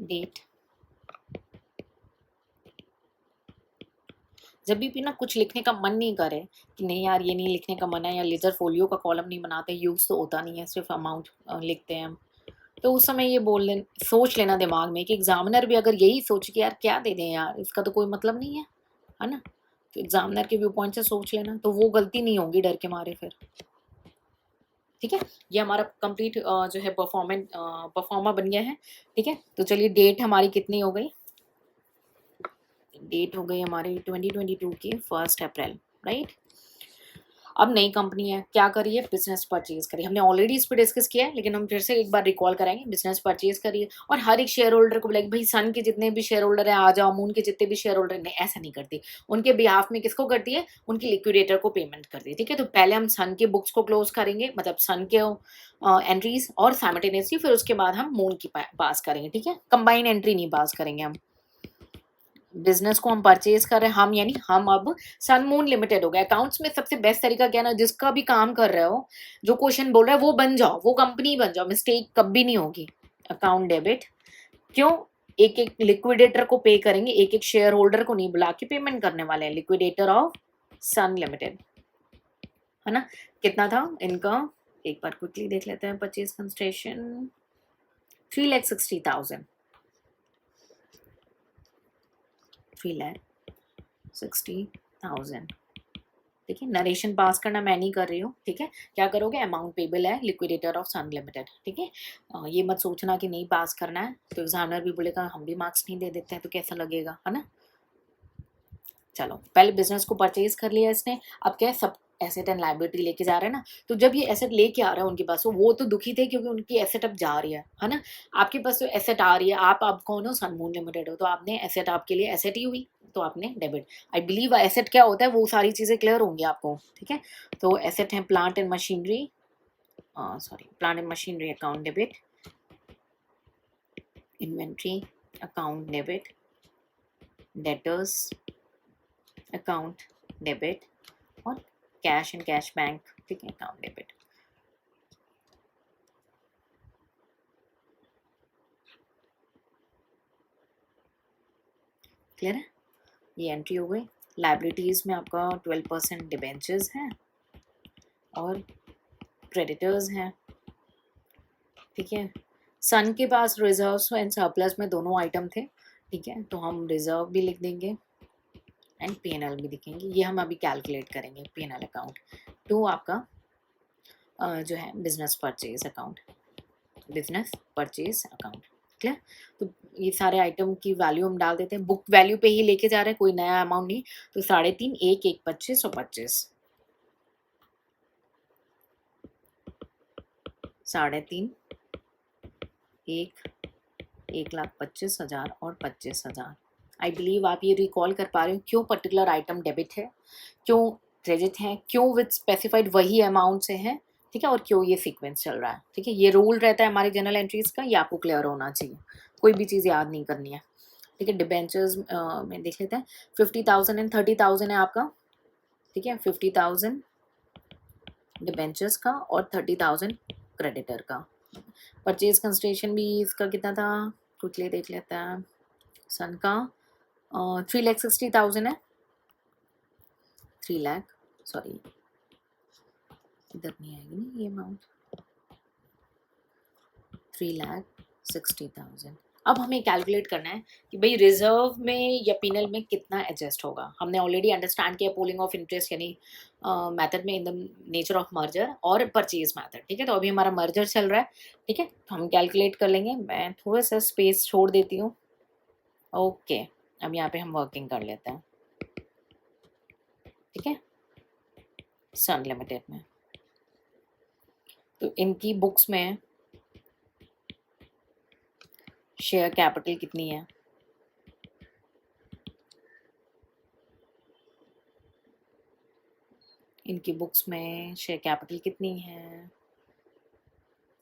डेट, जब भी ना कुछ लिखने का मन नहीं करे कि नहीं यार ये नहीं लिखने का मन है, या लेजर फोलियो का कॉलम नहीं बनाते, यूज तो होता नहीं है, सिर्फ अमाउंट लिखते हैं हम, तो उस समय ये सोच लेना दिमाग में कि एग्जामिनर भी अगर यही सोच के यार क्या दे दें यार, इसका तो कोई मतलब नहीं है ना, तो एग्जामिनर के व्यू पॉइंट से सोच लेना, तो वो गलती नहीं होगी डर के मारे फिर। ठीक है, ये हमारा कंप्लीट जो है परफॉर्मा बन गया है। ठीक है, तो चलिए डेट हमारी कितनी हो गई, डेट हो गई हमारी 2022 की 1 अप्रैल, राइट। अब नई कंपनी है, क्या करिए, बिजनेस परचेज करिए। हमने ऑलरेडी इस पर डिस्कस किया है लेकिन हम फिर से एक बार रिकॉल कराएंगे। बिजनेस परचेज करिए और हर एक शेयर होल्डर को बोलेंगे भाई सन के जितने भी शेयर होल्डर है आ जाओ, मून के जितने भी शेयर होल्डर, नहीं ऐसा नहीं करती, उनके बिहाफ में किसको करती है, उनकी लिक्विडेटर को पेमेंट करती है। ठीक है, तो पहले हम सन के बुक्स को क्लोज करेंगे, मतलब सन के एंट्रीज और साइमल्टेनियसली फिर उसके बाद हम मून की पास करेंगे। ठीक है, कंबाइन एंट्री नहीं पास करेंगे हम। बिजनेस को हम परचेज कर रहे हैं, हम यानी हम अब सन मून लिमिटेड हो गया। अकाउंट्स में सबसे बेस्ट तरीका क्या ना, जिसका भी काम कर रहे हो, जो क्वेश्चन बोल रहा है वो बन जाओ, वो कंपनी बन जाओ, मिस्टेक कभी नहीं होगी। अकाउंट डेबिट, क्यों, एक एक लिक्विडेटर को पे करेंगे, एक एक शेयर होल्डर को नहीं बुला के पेमेंट करने वाले हैं। लिक्विडेटर ऑफ सन लिमिटेड, है ना, कितना था इनका, एक बार क्विकली देख लेते हैं। Purchase consideration 3,60,000, 3,60,000। ठीक है, नरेशन पास करना मैं नहीं कर रही हूँ। ठीक है, क्या करोगे, अमाउंट पेबल है लिक्विडेटर ऑफ सन लिमिटेड। ठीक है, ये मत सोचना कि नहीं पास करना है तो एग्जामिनर भी बोलेगा हम भी मार्क्स नहीं दे देते हैं तो कैसा लगेगा, है ना। चलो, पहले बिजनेस को परचेज कर लिया इसने, अब क्या है, सब एसेट एंड लाइबिलिटी लेके जा रहे हैं ना, तो जब ये एसेट लेके आ रहा है उनके पास, तो वो तो दुखी थे क्योंकि उनकी एसेट अब जा रही है ना। आपके पास तो एसेट आ रही है, आप अब कौन हो, सनमून लिमिटेड हो, तो आपने एसेट, आपके लिए एसेट ही हुई, तो आपने डेबिट। आई बिलीव एसेट क्या होता है वो सारी चीज़ें क्लियर होंगी आपको। ठीक है, तो एसेट है plant and machinery, sorry, plant and machinery account debit, inventory account debit, debtors account debit, और कैश एंड कैश बैंक, ठीक है, अकाउंट डेबिट। क्लियर है, ये एंट्री हो गई। लाइबिलिटीज़ में आपका 12% डिबेंचर्स हैं और क्रेडिटर्स हैं, ठीक है। सन के पास रिजर्व्स एंड सरप्लस में दोनों आइटम थे, ठीक है, तो हम रिजर्व भी लिख देंगे एंड पीएनएल भी लिखेंगे। ये हम अभी कैलकुलेट करेंगे पीएनएल अकाउंट टू आपका जो है business purchase account, business purchase account, clear. तो ये सारे आइटम की वैल्यू हम डाल देते हैं, बुक वैल्यू पे ही लेके जा रहे हैं, कोई नया अमाउंट नहीं। तो 3.5, 1, 1, 25 और 25, 3.5, 1,25,000 और 25,000। आई बिलीव आप ये रिकॉल कर पा रहे हो क्यों पर्टिकुलर आइटम डेबिट है, क्यों क्रेडिट है, क्यों विद स्पेसिफाइड वही अमाउंट से है, ठीक है, और क्यों ये सीक्वेंस चल रहा है, ठीक है। ये रूल रहता है हमारी जनरल एंट्रीज का, ये आपको क्लियर होना चाहिए, कोई भी चीज़ याद नहीं करनी है, ठीक है। डिबेंचर्स में देख लेते हैं, 50,000 एंड 30,000 है आपका, ठीक है, 50,000 डिबेंचर्स का और 30,000 क्रेडिटर का। परचेज कंसिडरेशन भी इसका कितना था, क्विकली देख लेते हैं। सन का 3,60,000 है, 3 लाख, सॉरी इधर नहीं आएगी ना ये अमाउंट, 3,60,000। अब हमें कैलकुलेट करना है कि भाई रिजर्व में या पीनल में कितना एडजस्ट होगा। हमने ऑलरेडी अंडरस्टैंड किया पोलिंग ऑफ इंटरेस्ट यानी मेथड में in the nature of merger और परचेज मेथड, ठीक है। तो अभी हमारा मर्जर चल रहा है, ठीक है, तो हम कैलकुलेट कर लेंगे। मैं थोड़ा सा स्पेस छोड़ देती हूँ, ओके। अब यहाँ पे हम वर्किंग कर लेते हैं, ठीक है, सन लिमिटेड में। तो इनकी बुक्स में शेयर कैपिटल कितनी है, इनकी बुक्स में शेयर कैपिटल कितनी है,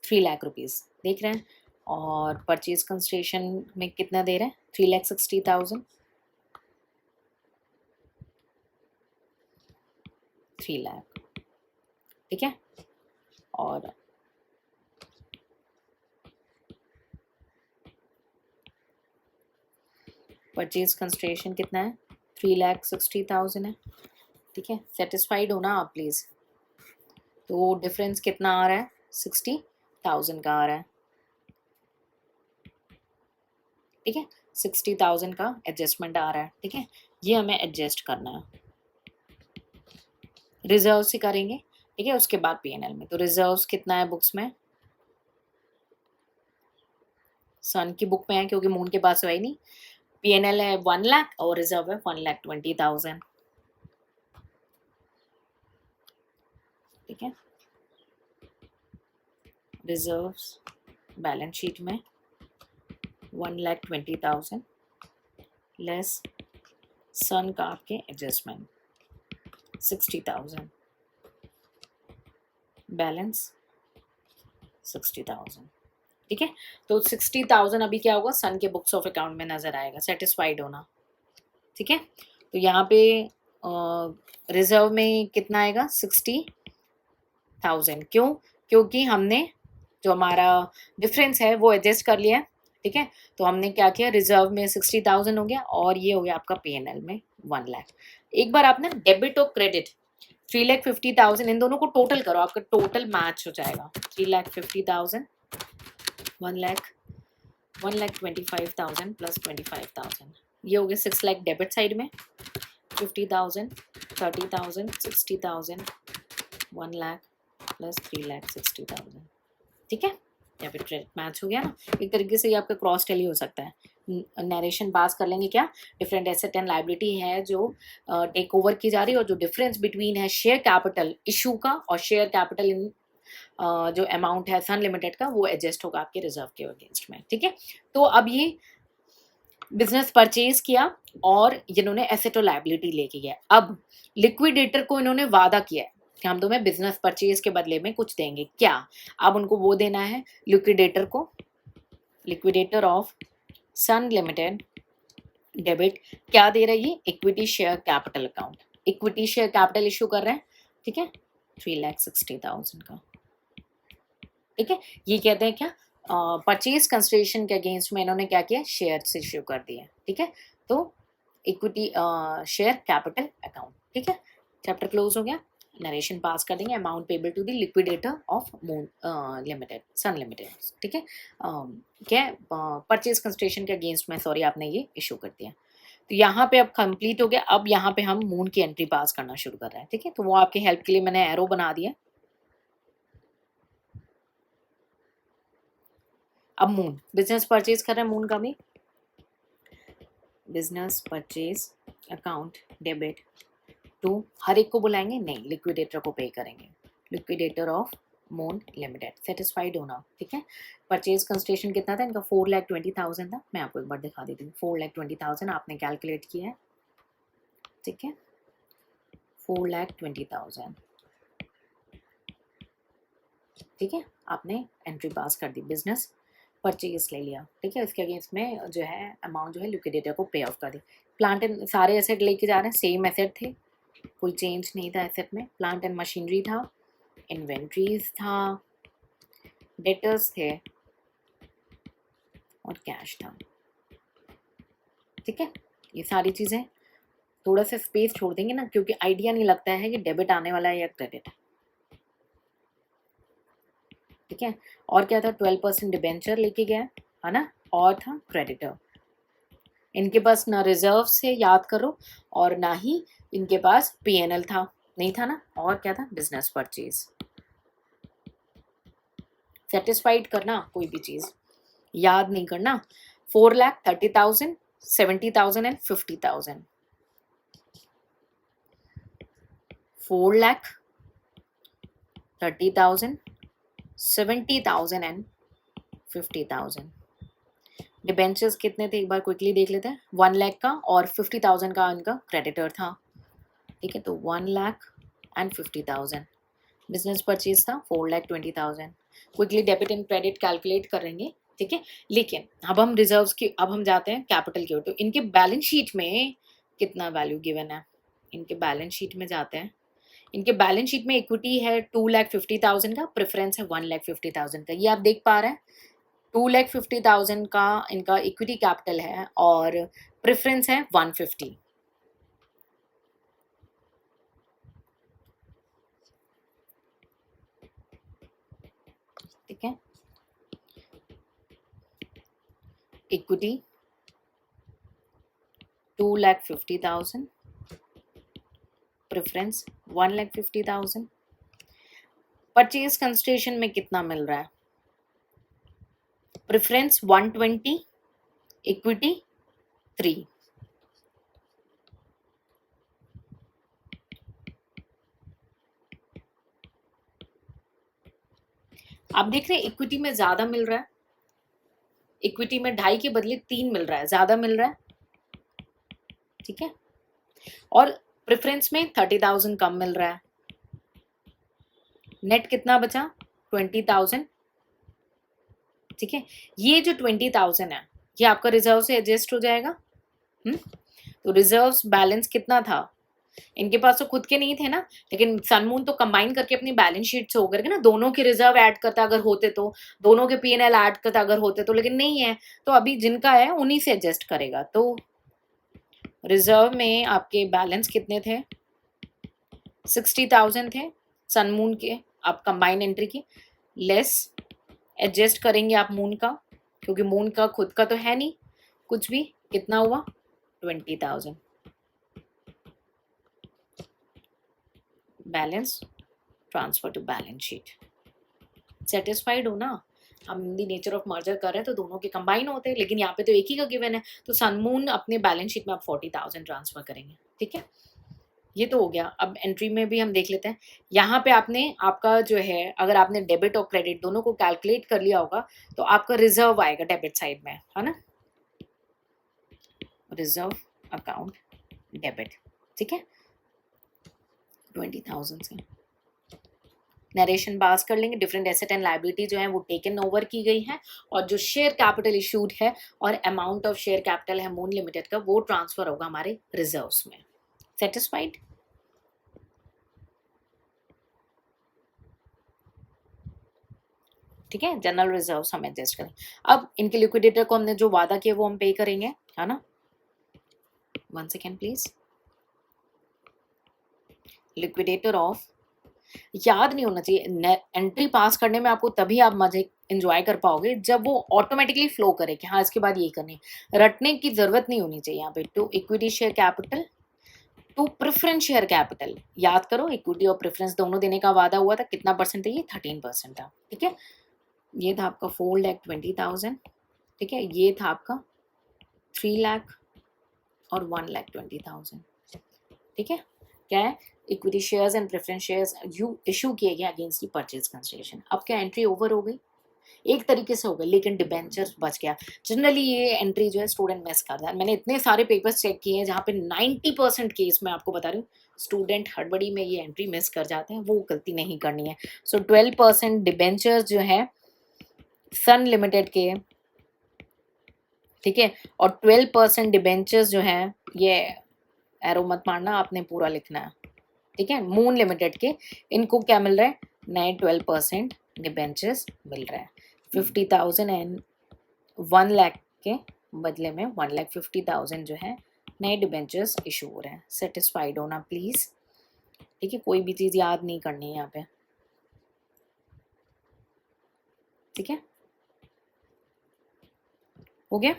3 लाख रुपीज़ देख रहे हैं। और परचेज कंसिडरेशन में कितना दे रहे हैं, 3,60,000, 3 लाख, ठीक है। और परचेज कंसिडरेशन कितना है, 3,60,000 है, ठीक है। सेटिस्फाइड हो ना आप प्लीज़। तो डिफरेंस कितना आ रहा है, 60,000 का आ रहा है, ठीक है, 60,000 का एडजस्टमेंट आ रहा है, ठीक है। ये हमें एडजस्ट करना है, रिजर्व से करेंगे, ठीक है, उसके बाद पीएनएल में। तो रिजर्व्स कितना है बुक्स में, सन की बुक में है क्योंकि मून के पास है ही नहीं। पीएनएल है 1 लाख और रिजर्व है 1,20,000, ठीक है। रिजर्व्स बैलेंस शीट में 1,20,000 लेस सन का आपके एडजस्टमेंट 60,000, बैलेंस 60,000, ठीक है। तो 60,000 अभी क्या होगा, सन के बुक्स ऑफ अकाउंट में नजर आएगा, सेटिस्फाइड होना, ठीक है। तो यहाँ पे रिजर्व में कितना आएगा, 60,000, क्यों, क्योंकि हमने जो हमारा डिफरेंस है वो एडजस्ट कर लिया है, ठीक है। तो हमने क्या किया, रिजर्व में 60,000 हो गया और ये हो गया आपका पीएनएल में 1 लाख। एक बार आपने डेबिट और क्रेडिट 3,50,000 इन दोनों को टोटल करो, आपका टोटल मैच हो जाएगा, 3,50,000, 1,25,000 प्लस 25,000, ये हो गया 6 लाख डेबिट साइड में, 50,000, 30,000, 60,000, 1 लाख प्लस 3,60,000, ठीक है। या फिर क्रेडिट मैच हो गया ना। एक तरीके से ये आपका क्रॉस टेली हो सकता है, नरेशन पास कर लेंगे क्या, डिफरेंट एसेट एंड लाइबिलिटी है जो टेक ओवर की जा रही है और जो डिफरेंस बिटवीन है शेयर कैपिटल इशू का और शेयर कैपिटल इन जो अमाउंट है सन लिमिटेड का वो एडजस्ट होगा आपके रिजर्व के अगेंस्ट में, ठीक है। तो अब ये बिजनेस परचेज किया और इन्होंने एसेट और लाइबिलिटी लेके गया। अब लिक्विडेटर को इन्होंने वादा किया है कि हम तुम्हें बिजनेस परचेज के बदले में कुछ देंगे, क्या, अब उनको वो देना है लिक्विडेटर को, liquidator of Sun limited debit क्या दे रही है, equity share capital account, equity share capital issue कर रहे हैं, ठीक है, 3,60,000 का, ठीक है। ये कहते हैं क्या, परचेज कंसिडरेशन के अगेंस्ट में इन्होंने क्या किया, शेयर इश्यू कर दिए, ठीक है। तो इक्विटी शेयर कैपिटल अकाउंट। ठीक है, चैप्टर क्लोज हो गया। नरेशन पास कर देंगे। Amount payable to the liquidator of Moon limited, Sun limited. ठीक है, क्या परचेज कंसिडरेशन के अगेंस्ट में, सॉरी, आपने ये इशू कर दिया। तो यहाँ पे अब कंप्लीट हो गया। अब यहाँ पे हम मून की एंट्री पास करना शुरू कर रहे हैं। ठीक है, तो वो आपके हेल्प के लिए मैंने एरो बना दिया। अब मून बिजनेस परचेज कर रहे हैं, मून का भी business purchase account debit to, हर एक को बुलाएंगे नहीं, लिक्विडेटर को पे करेंगे, liquidator of Moon limited. Satisfied होना। ठीक है, परचेज कंसिडरेशन कितना था इनका, 4,20,000 था। मैं आपको एक बार दिखा देती हूँ। 4,20,000 आपने कैलकुलेट किया है। ठीक है, 4,20,000। ठीक है, आपने एंट्री पास कर दी, बिजनेस परचेज ले लिया। ठीक है, इसके अगेंस्ट में जो है अमाउंट जो है लिक्विडेटर को पे ऑफ कर दी। प्लांट एंड सारे एसेट लेके जा रहे हैं, सेम एसेट थे, कोई चेंज नहीं था एसेट में। प्लांट एंड मशीनरी था, इन्वेंट्रीज था, डेटर्स थे और कैश था। ठीक है, ये सारी चीज़ें थोड़ा सा स्पेस छोड़ देंगे ना, क्योंकि आइडिया नहीं लगता है कि डेबिट आने वाला है या क्रेडिट। ठीक है, और क्या था, 12% डिबेंचर लेके गया है ना, और था क्रेडिटर। इनके पास ना रिजर्व से याद करो और ना ही इनके पास पीएनएल था, नहीं था ना। और क्या था, बिजनेस परचेज। सेटिस्फाइड करना, कोई भी चीज़ याद नहीं करना। 4,30,000, 70,000 एंड 50,000। 4,30,000, 70,000 एंड 50,000। डिबेंचर्स कितने थे एक बार क्विकली देख लेते हैं। 1 लाख का और 50,000 का इनका क्रेडिटर था। ठीक है, तो 1 लाख एंड 50,000। बिजनेस परचेज था 4,20,000। Quickly debit and credit calculate करेंगे। ठीक है, लेकिन अब हम रिजर्व्स की, अब हम जाते हैं कैपिटल की ओर। तो इनके बैलेंस शीट में कितना वैल्यू गिवन है, इनके बैलेंस शीट में जाते हैं। इनके बैलेंस शीट में इक्विटी है 2,50,000 का, प्रेफरेंस है 1,50,000 का। ये आप देख पा रहे हैं, 2,50,000 का इनका इक्विटी कैपिटल है और प्रेफरेंस है 150। ठीक है, इक्विटी 2,50,000, प्रेफरेंस 1,50,000। परचेज कंसिडरेशन में कितना मिल रहा है, प्रेफरेंस 120, इक्विटी 3। आप देख रहे हैं इक्विटी में ज्यादा मिल रहा है, इक्विटी में 2.5 के बदले 3 मिल रहा है, ज्यादा मिल रहा है। ठीक है, और प्रेफरेंस में 30,000 कम मिल रहा है। नेट कितना बचा, 20,000। ठीक है, ये जो 20,000 है ये आपका रिजर्व से एडजस्ट हो जाएगा। तो रिजर्व्स बैलेंस कितना था, इनके पास तो खुद के नहीं थे ना, लेकिन सनमून तो कंबाइन करके अपनी बैलेंस शीट से होकर के ना दोनों के रिजर्व ऐड करता अगर होते तो, दोनों के पीएनएल ऐड करता अगर होते तो, लेकिन नहीं है। तो अभी जिनका है उन्हीं से एडजस्ट करेगा। तो रिजर्व में आपके बैलेंस कितने थे, 60,000 थे सनमून के, आप कंबाइन एंट्री की लेस एडजस्ट करेंगे आप मून का, क्योंकि मून का खुद का तो है नहीं कुछ भी। कितना हुआ, 20,000। Balance transfer to balance sheet. Satisfied हो ना। हम in the nature of merger कर रहे हैं तो दोनों के कंबाइन होते हैं, लेकिन यहाँ पे तो एक ही का गिवन है। तो सनमून अपने बैलेंस शीट में आप 40,000 ट्रांसफर करेंगे। ठीक है, ये तो हो गया। अब एंट्री में भी हम देख लेते हैं। यहाँ पे आपने आपका जो है, अगर आपने डेबिट और क्रेडिट दोनों को कैलकुलेट कर लिया होगा तो आपका रिजर्व आएगा डेबिट साइड में, है ना, रिजर्व अकाउंट डेबिट। ठीक है, 20,000 से नरेशन पास कर लेंगे। डिफरेंट एसेट एंड लायबिलिटी जो है वो टेकन ओवर की गई है, और जो शेयर कैपिटल इशूड है और अमाउंट ऑफ शेयर कैपिटल है मून लिमिटेड का, वो ट्रांसफर होगा हमारे रिजर्व्स में। सेटिस्फाइड। ठीक है, जनरल रिजर्व्स हम एडजस्ट करें। अब इनके लिक्विडेटर को हमने जो वादा किया वो हम पे करेंगे, है ना। 1 सेकेंड प्लीज। लिक्विडेटर ऑफ, याद नहीं होना चाहिए, एंट्री पास करने में आपको तभी आप मजे एंजॉय कर पाओगे जब वो ऑटोमेटिकली फ्लो करे कि हाँ इसके बाद ये करनी, रटने की जरूरत नहीं होनी चाहिए यहाँ पे। To equity share capital, to preference share capital, याद करो इक्विटी और प्रेफरेंस दोनों देने का वादा हुआ था, कितना परसेंट था ये, 13% था, ठीक है। ये था आपका 4,20,000, ठीक है। ये था आपका 3 लाख और 1,20,000, ठीक है। क्या है, equity shares and preference shares you issue किए गए अगेंस्ट दी परचेज कंसिडरेशन। अब क्या एंट्री ओवर हो गई, एक तरीके से हो गई, लेकिन डिबेंचर बच गया। जनरली ये एंट्री जो है स्टूडेंट मिस करता है। मैंने इतने सारे पेपर्स चेक किए हैं जहाँ पे 90% केस में आपको बता रही हूँ स्टूडेंट हड़बड़ी में ये एंट्री मिस कर जाते हैं, वो गलती नहीं करनी है। सो 12% डिबेंचर्स जो है सन लिमिटेड के, ठीक है, और 12% डिबेंचर्स जो है, ये एरो मत मारना, आपने पूरा लिखना है, ठीक है, मून लिमिटेड के, इनको क्या मिल रहा है, नए 12% डिबेंचर्स मिल रहा है। 50,000 एंड 1 लाख के बदले में 1,50,000 जो है नए डिबेंचर्स इशू हो रहे हैं। सेटिस्फाइड होना प्लीज, ठीक है, कोई भी चीज़ याद नहीं करनी है यहाँ पे, ठीक है, हो गया।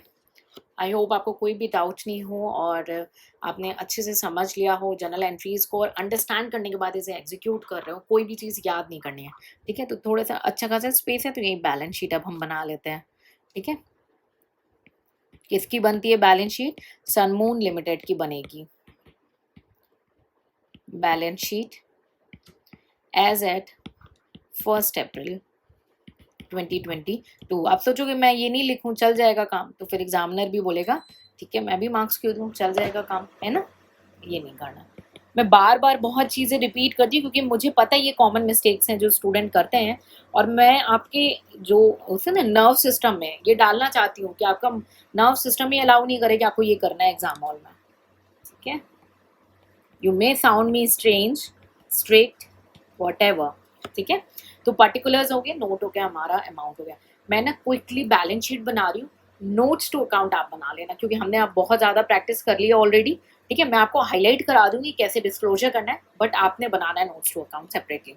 आई होप आपको कोई भी डाउट नहीं हो और आपने अच्छे से समझ लिया हो जर्नल एंट्रीज को, और अंडरस्टैंड करने के बाद इसे एग्जीक्यूट कर रहे हो, कोई भी चीज़ याद नहीं करनी है, ठीक है। तो थोड़ा सा अच्छा खासा स्पेस है, तो यही बैलेंस शीट अब हम बना लेते हैं, ठीक है। किसकी बनती है बैलेंस शीट, सनमून लिमिटेड की बनेगी बैलेंस शीट एज एट 1 अप्रैल 2022। आप सोचोगे मैं ये नहीं लिखूं चल जाएगा काम, तो फिर एग्जामिनर भी बोलेगा ठीक है मैं भी मार्क्स क्यों दूं, चल जाएगा काम, है ना। ये नहीं करना। मैं बार बार बहुत चीज़ें रिपीट करती हूँ क्योंकि मुझे पता है ये कॉमन मिस्टेक्स हैं जो स्टूडेंट करते हैं, और मैं आपके जो उसे ना नर्व सिस्टम में ये डालना चाहती हूँ कि आपका नर्व सिस्टम ही अलाउ नहीं करे कि आपको ये करना है एग्जाम हॉल में, ठीक है। You may sound me strange, strict, what, ठीक है। तो पर्टिकुलर्स हो गए, नोट हो गया, हमारा अमाउंट हो गया। मैं ना क्विकली बैलेंस शीट बना रही हूँ, नोट्स टू अकाउंट आप बना लेना क्योंकि हमने आप बहुत ज़्यादा प्रैक्टिस कर ली है ऑलरेडी, ठीक है। मैं आपको हाईलाइट करा दूंगी कैसे डिस्क्लोजर करना है, बट आपने बनाना है नोट्स टू अकाउंट सेपरेटली।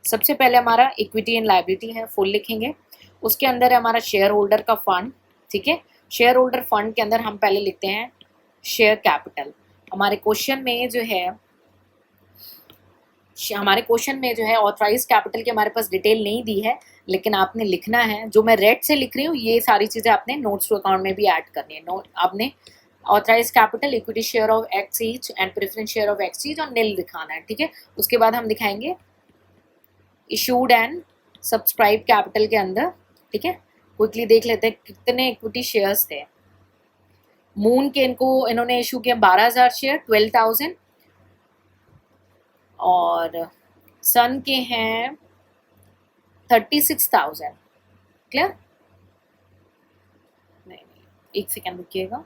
सबसे पहले हमारा इक्विटी एंड लाइबिलिटी है, फुल लिखेंगे। उसके अंदर है हमारा शेयर होल्डर का फंड, ठीक है। शेयर होल्डर फंड के अंदर हम पहले लिखते हैं शेयर कैपिटल। हमारे क्वेश्चन में जो है ऑथराइज कैपिटल की हमारे पास डिटेल नहीं दी है, लेकिन आपने लिखना है, जो मैं रेड से लिख रही हूँ ये सारी चीज़ें आपने नोट्स टू अकाउंट में भी ऐड करनी है। नोट आपने authorise capital, equity share of X each and preference share of X each और नील दिखाना है, ठीक है। उसके बाद हम दिखाएंगे इशूड एंड सब्सक्राइब कैपिटल के अंदर, ठीक है। क्विकली देख लेते हैं कितने इक्विटी शेयर्स थे। मून के इन्होंने इशू किया 12,000 शेयर, 12,000, और सन के हैं 36,000। क्लियर, नहीं एक सेकेंड रुकिएगा,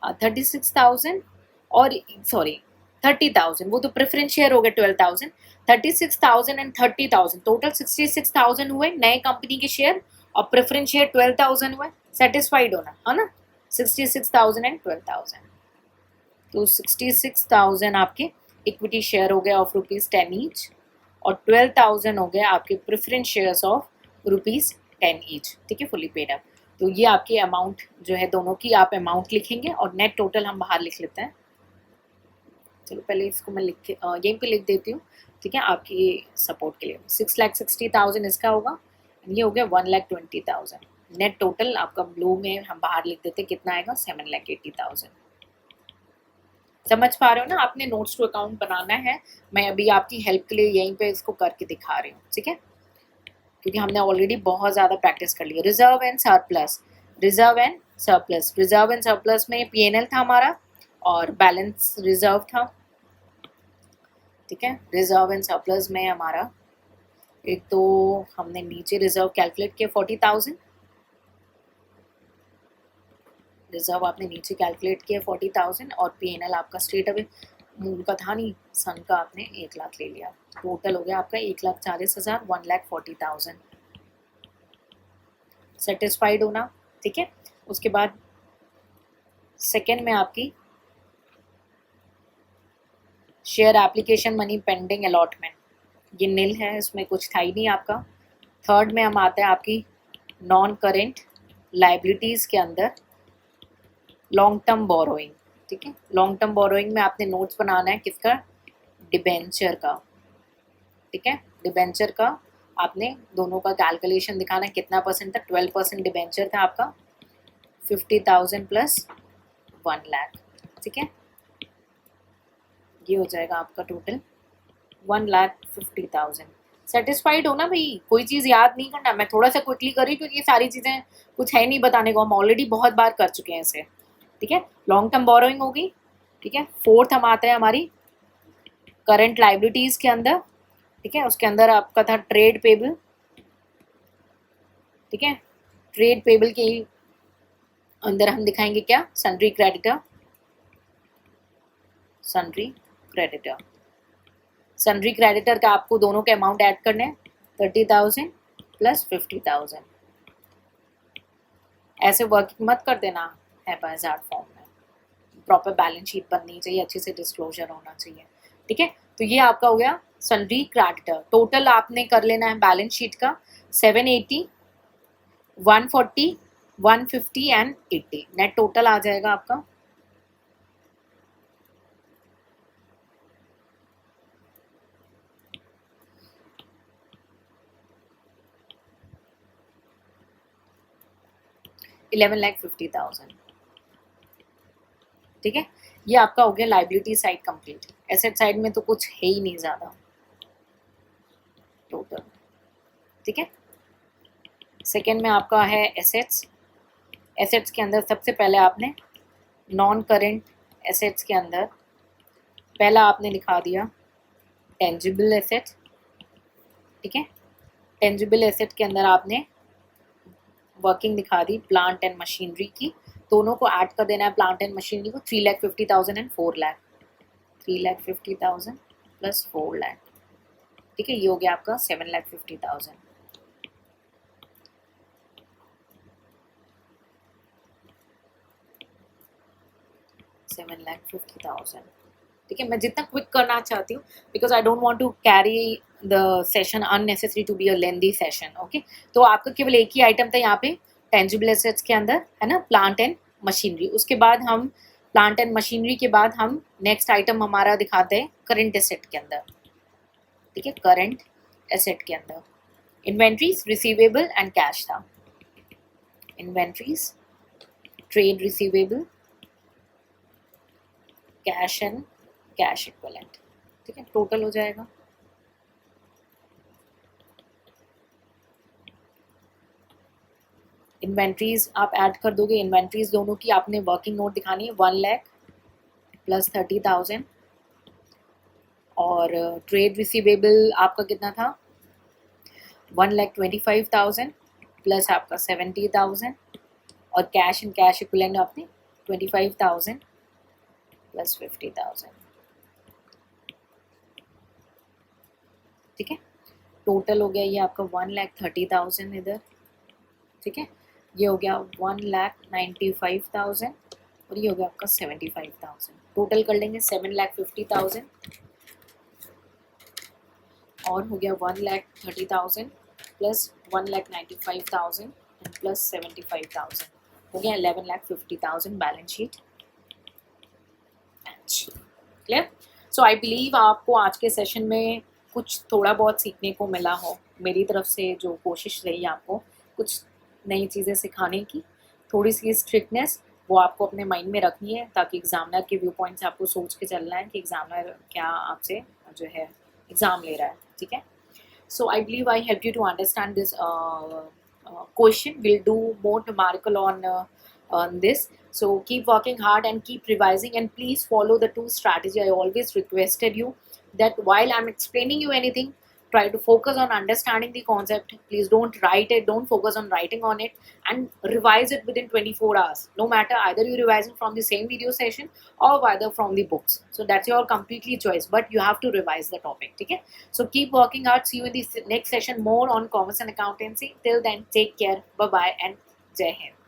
36,000 और सॉरी 30,000, वो तो प्रेफरेंस शेयर हो गए 12,000, 36,000 एंड 30,000, टोटल 66,000 हुए नए कंपनी के शेयर, और प्रेफरेंस शेयर 12,000 हुए। सेटिस्फाइड होना है ना, 66,000 एंड 12,000, तो 66,000 आपके इक्विटी शेयर हो गया ऑफ ₹10 ईच, और 12,000 हो गया आपके प्रेफरेंस शेयर्स ऑफ ₹10 ईच, ठीक है, फुली पेड अप। तो ये आपकी अमाउंट जो है दोनों की आप अमाउंट लिखेंगे, और नेट टोटल हम बाहर लिख लेते हैं। चलो पहले इसको मैं लिख के यहीं पे लिख देती हूँ, ठीक है, आपकी सपोर्ट के लिए। 6,60,000 इसका होगा, ये हो गया 1,20,000। नेट टोटल आपका ब्लू में हम बाहर लिख देते कितना आएगा, 7,80,000। समझ पा रहे हो ना, आपने नोट्स टू अकाउंट बनाना है, मैं अभी आपकी हेल्प के लिए यहीं पे इसको करके दिखा रही हूँ, ठीक है, क्योंकि हमने ऑलरेडी बहुत ज़्यादा प्रैक्टिस कर ली है। Reserve and surplus, reserve and surplus, reserve and surplus में पीएनएल था हमारा और बैलेंस रिजर्व था, ठीक है। रिजर्व एंड सरप्लस में हमारा एक तो हमने नीचे रिजर्व कैलकुलेट किया 40,000, रिजर्व आपने नीचे कैलकुलेट किया 40,000, और पीएनएल आपका स्ट्रेट अवे मूल का था नहीं, सन का आपने 1 लाख ले लिया, टोटल हो गया आपका 1,40,000, 1,40,000। सेटिस्फाइड होना, ठीक है। उसके बाद सेकेंड में आपकी share application money pending allotment, ये नील है, इसमें कुछ था ही नहीं आपका। थर्ड में हम आते हैं आपकी नॉन करेंट लाइबिलिटीज़ के अंदर लॉन्ग टर्म बोरोइंग, ठीक है। लॉन्ग टर्म बोरोइंग में आपने नोट्स बनाना है किसका, डिबेंचर का, ठीक है। डिबेंचर का आपने दोनों का कैलकुलेशन दिखाना है, कितना परसेंट था, 12% डिबेंचर था आपका, 50,000 प्लस 1 लाख, ठीक है। ये हो जाएगा आपका टोटल 1,50,000। सेटिस्फाइड हो ना भाई, कोई चीज़ याद नहीं करना, मैं थोड़ा सा क्विकली करी क्योंकि ये सारी चीज़ें कुछ है नहीं बताने को, हम ऑलरेडी बहुत बार कर चुके हैं इसे, ठीक है। लॉन्ग टर्म बोरोइंग होगी, ठीक है। फोर्थ हम आते हैं हमारी करंट लाइबिलिटीज़ के अंदर, ठीक है। उसके अंदर आपका था ट्रेड पेबल, ठीक है। ट्रेड पेबल के अंदर हम दिखाएंगे क्या, sundry creditor, sundry creditor. Sundry creditor का आपको दोनों के अमाउंट ऐड करने हैं, 30,000 प्लस 50,000। ऐसे वर्किंग मत कर देना है बाजार फॉर्म में, प्रॉपर बैलेंस शीट बननी चाहिए, अच्छे से डिस्क्लोजर होना चाहिए, ठीक है। तो ये आपका हो गया सन्ड्री क्रेडिटर। टोटल आपने कर लेना है बैलेंस शीट का 780, 140, 150 एंड 80, नेट टोटल आ जाएगा आपका 11,50,000, ठीक है। ये आपका हो गया liability side complete. Asset side में तो कुछ है ही नहीं ज़्यादा टोटल, ठीक है। सेकेंड में आपका है एसेट्स। एसेट्स के अंदर सबसे पहले आपने नॉन करेंट एसेट्स के अंदर पहला आपने दिखा दिया टेंजिबल एसेट, ठीक है। टेंजिबल एसेट के अंदर आपने वर्किंग दिखा दी प्लांट एंड मशीनरी की, दोनों को ऐड कर देना है प्लांट एंड मशीनरी को, 3,50,000 एंड 4 लाख, 3,50,000 प्लस 4 लाख, ठीक है। ये हो गया आपका 7,50,000। ठीक है। मैं जितना क्विक करना चाहती हूँ because I don't want to carry the session unnecessary to be a lengthy session, okay. तो आपका केवल एक ही आइटम था यहाँ पे टेंजिबल एसेट्स के अंदर, है ना, प्लांट एंड मशीनरी। उसके बाद हम प्लांट एंड मशीनरी के बाद हम नेक्स्ट आइटम हमारा दिखाते हैं करंट एसेट के अंदर, ठीक है। करंट एसेट के अंदर इन्वेंट्रीज, रिसीवेबल एंड कैश था। Inventories, trade receivable, cash and cash equivalent, ठीक है। टोटल हो जाएगा इन्वेंट्रीज आप ऐड कर दोगे, इन्वेंट्रीज दोनों की आपने वर्किंग नोट दिखानी है 1 लाख प्लस 30,000, और ट्रेड रिसीवेबल आपका कितना था 1,25,000 प्लस आपका 70,000, और कैश एंड कैश इक्विवेलेंट आपने 25,000 प्लस 50,000, ठीक है। टोटल हो गया ये आपका 1,30,000 इधर, ठीक है। ये हो गया 1,95,000 और ये हो गया आपका 75,000। टोटल कर लेंगे 7,50,000 और हो गया 1,30,000 प्लस 1,95,000 एंड प्लस 75,000, हो गया 11,50,000 balance sheet. Clear? So I believe आपको आज के सेशन में कुछ थोड़ा बहुत सीखने को मिला हो। मेरी तरफ से जो कोशिश रही आपको कुछ नई चीज़ें सिखाने की, थोड़ी सी स्ट्रिक्टनेस वो आपको अपने माइंड में रखनी है ताकि एग्जामिनर के व्यू पॉइंट से आपको सोच के चलना है कि एग्जामिनर क्या आपसे जो है एग्ज़ाम ले रहा है, ठीक है। So I believe I help you to understand this question. We'll do more numerical on this. So keep working hard and keep revising, and please follow the two strategy. I always requested you that while I'm explaining you anything, try to focus on understanding the concept. Please don't write it, don't focus on writing on it, and revise it within 24 hours. No matter either you revise it from the same video session or either from the books. So that's your completely choice, but you have to revise the topic, okay? So keep working hard. See you in the next session more on commerce and accountancy. Till then, take care. Bye bye and Jai Hind.